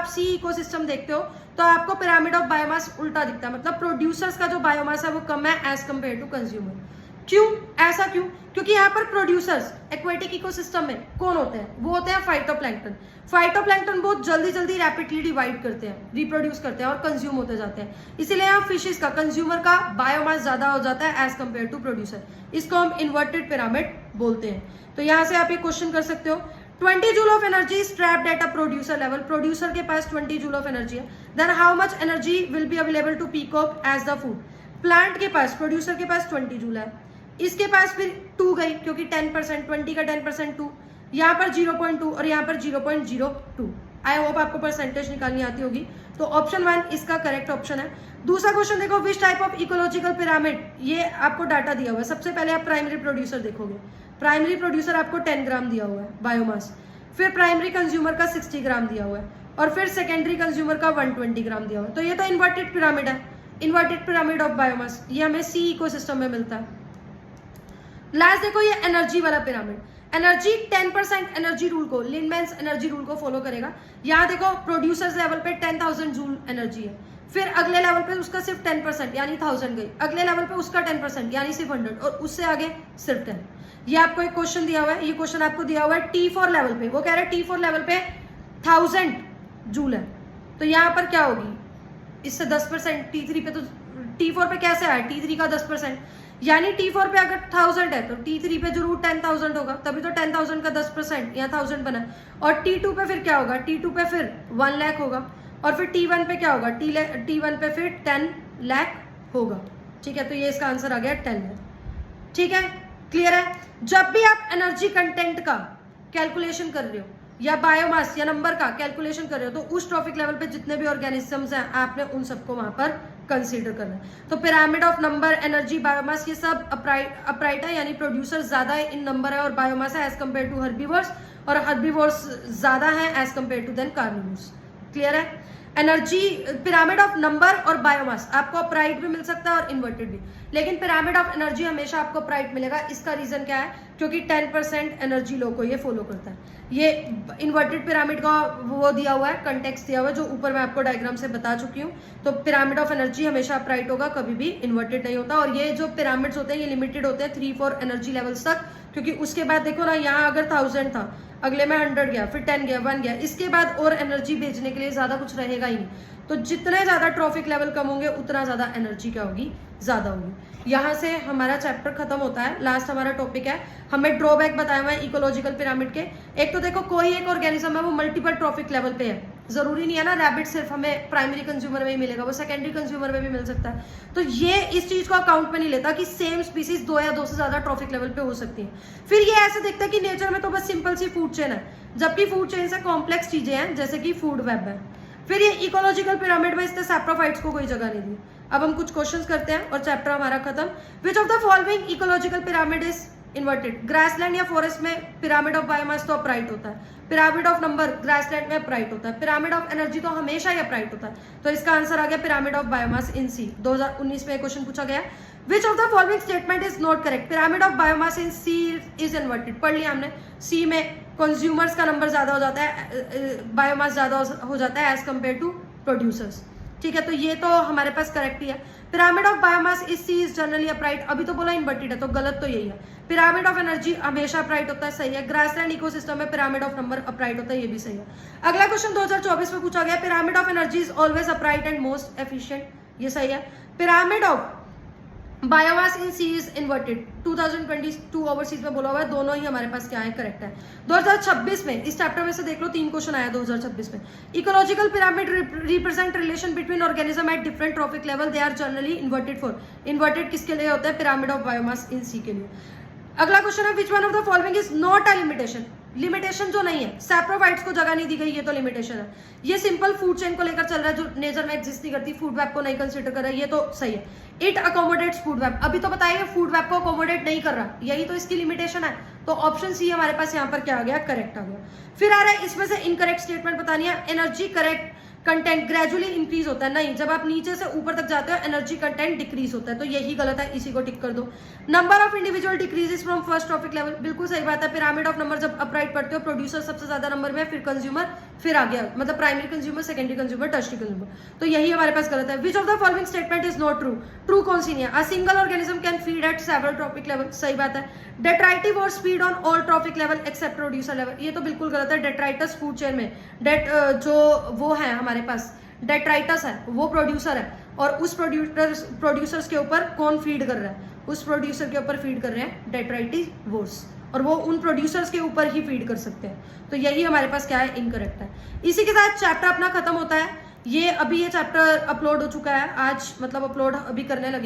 सी इकोसिस्टम देखते हो तो आपको पिरामिड ऑफ बायोमास उल्टा दिखता है, मतलब प्रोड्यूसर्स का जो बायोमास है वो कम है एज कम्पेयर टू कंज्यूमर। क्यों, ऐसा क्यों? क्योंकि यहाँ पर प्रोड्यूसर्स एक्वेटिक इकोसिस्टम में कौन होते हैं? वो होते हैं फाइटोप्लैंक्टन। फाइटोप्लैंक्टन बहुत जल्दी जल्दी रैपिडली डिवाइड करते हैं, रिप्रोड्यूस करते हैं और कंज्यूम होते जाते हैं, इसीलिए यहाँ फिशेस का, कंज्यूमर का बायोमास ज्यादा हो जाता है एज कम्पेयर टू प्रोड्यूसर। इसको हम इन्वर्टेड पिरामिड बोलते हैं। तो यहाँ से आप ये क्वेश्चन कर सकते हो, 20 joule of energy is trapped at a producer level, producer के पास 20 जूल ऑफ एनर्जी है, then how much energy will be available to peacock as the food? Plant के पास, प्रोड्यूसर के पास 20 जूल है, इसके पास फिर 2 गई क्योंकि 10%, 20 का 10% 2, यहाँ पर 0.2 और यहाँ पर 0.02। आई होप आपको परसेंटेज निकालनी आती होगी। तो ऑप्शन 1 इसका करेक्ट ऑप्शन है। दूसरा क्वेश्चन देखो, which type of ecological pyramid, ये आपको डाटा दिया हुआ है। सबसे पहले आप प्राइमरी प्रोड्यूसर देखोगे, प्राइमरी प्रोड्यूसर आपको 10 ग्राम दिया हुआ है बायोमास, फिर प्राइमरी कंज्यूमर का 60 ग्राम दिया हुआ है और फिर सेकेंडरी कंज्यूमर का 120 ग्राम दिया हुआ है। तो ये तो इन्वर्टेड पिरामिड है, इन्वर्टेड पिरामिड ऑफ बायोमास, ये हमें सी इकोसिस्टम में मिलता है। लास्ट देखो ये एनर्जी वाला पिरामिड, एनर्जी 10% एनर्जी रूल को, लिंडमैन्स एनर्जी रूल को फॉलो करेगा। यहाँ देखो प्रोड्यूसर्स लेवल पे 10,000 जूल एनर्जी है, फिर अगले लेवल पे उसका सिर्फ 10% यानी 1000 गई, अगले लेवल पे उसका 10% यानी सिर्फ 100 और उससे आगे सिर्फ 10। ये आपको एक क्वेश्चन दिया हुआ है, ये क्वेश्चन आपको दिया हुआ है T4 लेवल पे, वो कह रहे हैं T4 लेवल पे 1000 जूल है, तो यहाँ पर क्या होगी, इससे 10%, T3 पे तो T4 पे कैसे आया, T3 का 10%, यानी T4 पे अगर 1000 है तो T3 पे जरूर 10,000 होगा, तभी तो 10,000 का 10% या 1000 बना। और T2 पे फिर क्या होगा, T2 पे फिर 1 लाख होगा और फिर T1 पे क्या होगा, T1 पे फिर 10 लाख होगा। ठीक है, तो ये इसका आंसर आ गया 10 लाख। ठीक है, क्लियर है। जब भी आप एनर्जी कंटेंट का कैलकुलेशन कर रहे हो या बायोमास या नंबर का कैलकुलेशन कर रहे हो, तो उस ट्रॉफिक लेवल पे जितने भी ऑर्गेनिजम्स हैं आपने उन सबको वहां पर कंसीडर करना है। तो pyramid of number, energy, biomass, ये सब अपराइट है, यानी प्रोड्यूसर ज्यादा है इन नंबर है और बायोमास है एज कम्पेयर टू हर्बीवोर्स, और हर्बीवोर्स ज्यादा है as compare to then carnivores. Clear है। एनर्जी, पिरामिड ऑफ नंबर और बायोमास आपको अपराइट भी मिल सकता है और इन्वर्टेड भी, लेकिन पिरामिड ऑफ एनर्जी हमेशा आपको अपराइट मिलेगा। इसका रीजन क्या है, क्योंकि 10% एनर्जी लो को ये फॉलो करता है। ये इन्वर्टेड पिरामिड का वो दिया हुआ है, कंटेक्स्ट दिया हुआ है, जो ऊपर मैं आपको डायग्राम से बता चुकी हूँ। तो पिरामिड ऑफ एनर्जी हमेशा अपराइट होगा, कभी भी इन्वर्टेड नहीं होता। और ये जो पिरामिड्स होते हैं ये लिमिटेड होते हैं 3-4 एनर्जी लेवल्स तक, क्योंकि उसके बाद देखो ना, यहाँ अगर 1000 था, अगले में 100 गया, फिर 10 गया, 1 गया, इसके बाद और एनर्जी भेजने के लिए ज्यादा कुछ रहेगा ही नहीं। तो जितने ज्यादा ट्रॉफिक लेवल कम होंगे उतना ज्यादा एनर्जी क्या होगी, ज्यादा होगी। यहाँ से हमारा चैप्टर खत्म होता है। लास्ट हमारा टॉपिक है, हमें ड्रॉबैक बताए हुए हैं इकोलॉजिकल पिरामिड के। एक तो देखो, कोई एक ऑर्गेनिज्म है वो मल्टीपल ट्रॉफिक लेवल पे है, जरूरी नहीं है ना रैबिट सिर्फ हमें प्राइमरी कंज्यूमर में ही मिलेगा, वो सेकेंडरी कंज्यूमर में भी मिल सकता है। तो ये इस चीज को अकाउंट में नहीं लेता कि सेम स्पीसीज 2 या 2 से ज्यादा ट्रॉफिक लेवल पे हो सकती है। फिर ये ऐसे देखता है कि नेचर में तो बस सिंपल सी फूड चेन है, जबकि फूड चेन से कॉम्प्लेक्स चीजें हैं जैसे कि फूड वेब है। फिर ये इकोलॉजिकल पिरामिड में इसने सैप्रोफाइट्स को कोई जगह नहीं दी। अब हम कुछ क्वेश्चंस करते हैं और चैप्टर हमारा खत्म। विच of the following ecological pyramid is inverted? Grassland या फॉरेस्ट में पिरामिड ऑफ बायोमास तो अपराइट होता है, पिरामिड ऑफ नंबर ग्रासलैंड में अपराइट होता है, पिरामिड ऑफ एनर्जी तो हमेशा ही अपराइट होता है। तो इसका आंसर आ गया pyramid of biomass in sea. 2019 में क्वेश्चन पूछा गया, which of the following statement is not correct? Pyramid of biomass in sea is inverted. पढ़ लिया हमने, सी में कंज्यूमर्स का नंबर ज्यादा हो जाता है, बायोमास ज्यादा हो जाता है एज कम्पेयर टू प्रोड्यूसर्स। ठीक है, तो ये तो हमारे पास करेक्ट ही है। Pyramid of biomass is sea is generally upright, अभी तो बोला इन्वर्टेड है, तो गलत तो यही है। पिरामिड ऑफ एनर्जी हमेशा अपराइट होता है, सही है। ग्रासलैंड इकोसिस्टम में पिरामिड ऑफ नंबर अपराइट होता है, ये भी सही है। अगला क्वेश्चन 2024 में पूछा गया, pyramid of energy is always upright and most efficient, ये सही है। Pyramid of biomass in sea is inverted, 2022 overseas में बोला हुआ है, दोनों ही हमारे पास क्या है, करेक्ट है। 2026 में इस चैप्टर में से देख लो 3 क्वेश्चन आया 2026 में। Ecological pyramid represent relation between organism at different trophic level, they are generally inverted for. Inverted किसके लिए होता है? Pyramid of biomass in sea के लिए। अगला क्वेश्चन है, which one of the following is not a limitation? Limitation जो नहीं है, सैप्रोफाइट्स को जगह नहीं दी गई, ये तो लिमिटेशन है। ये सिंपल फूड चेन को लेकर चल रहा है जो नेचर में एग्जिस्ट नहीं करती, फूड वेब को नहीं कंसीडर कर रहा है, ये तो सही है। इट अकोमोडेट्स फूड वेब, अभी तो बताइए फूड वेब को अकोमोडेट नहीं कर रहा, यही तो इसकी लिमिटेशन है। तो ऑप्शन सी हमारे पास यहाँ पर क्या आ गया, करेक्ट आ गया। फिर आ रहा है इसमें से इनकरेक्ट स्टेटमेंट बतानी है। Energy correct, content gradually increase होता है, नहीं, जब आप नीचे से ऊपर तक जाते हो एनर्जी कंटेंट डिक्रीज होता है, तो यही गलत है, इसी को टिक कर दो। Number of individual decreases from first trophic level, बिल्कुल सही बात है। पिरामिड ऑफ नंबर जब अपराइट पढ़ते हो, प्रोड्यूसर सबसे ज्यादा नंबर में, फिर कंज्यूमर, फिर आ गया मतलब primary consumer, secondary consumer, tertiary consumer, तो यही हमारे पास गलत है। Which of the following statement is not true, true कौन सी नहीं है। A single organism can feed at several trophic level, सही बात है। Detritivores feed on all trophic level except producer level, ये तो बिल्कुल गलत है। डेट्राइटस फूड चेन में जो वो है हमारे पास डेट्राइटस है, वो प्रोड्यूसर है, और उस प्रोड्यूसर्स के ऊपर कौन फीड कर रहा है, उस प्रोड्यूसर के ऊपर फीड कर रहे हैं डेट्राइटिवोर्स, और वो उन प्रोड्यूसर्स के ऊपर ही फीड कर सकते हैं, तो यही हमारे पास क्या है, इनकरेक्ट है। इसी के साथ चैप्टर अपना खत्म होता है। ये चैप्टर अपलोड हो चुका है आज, मतलब अपलोड अभी करने लगे।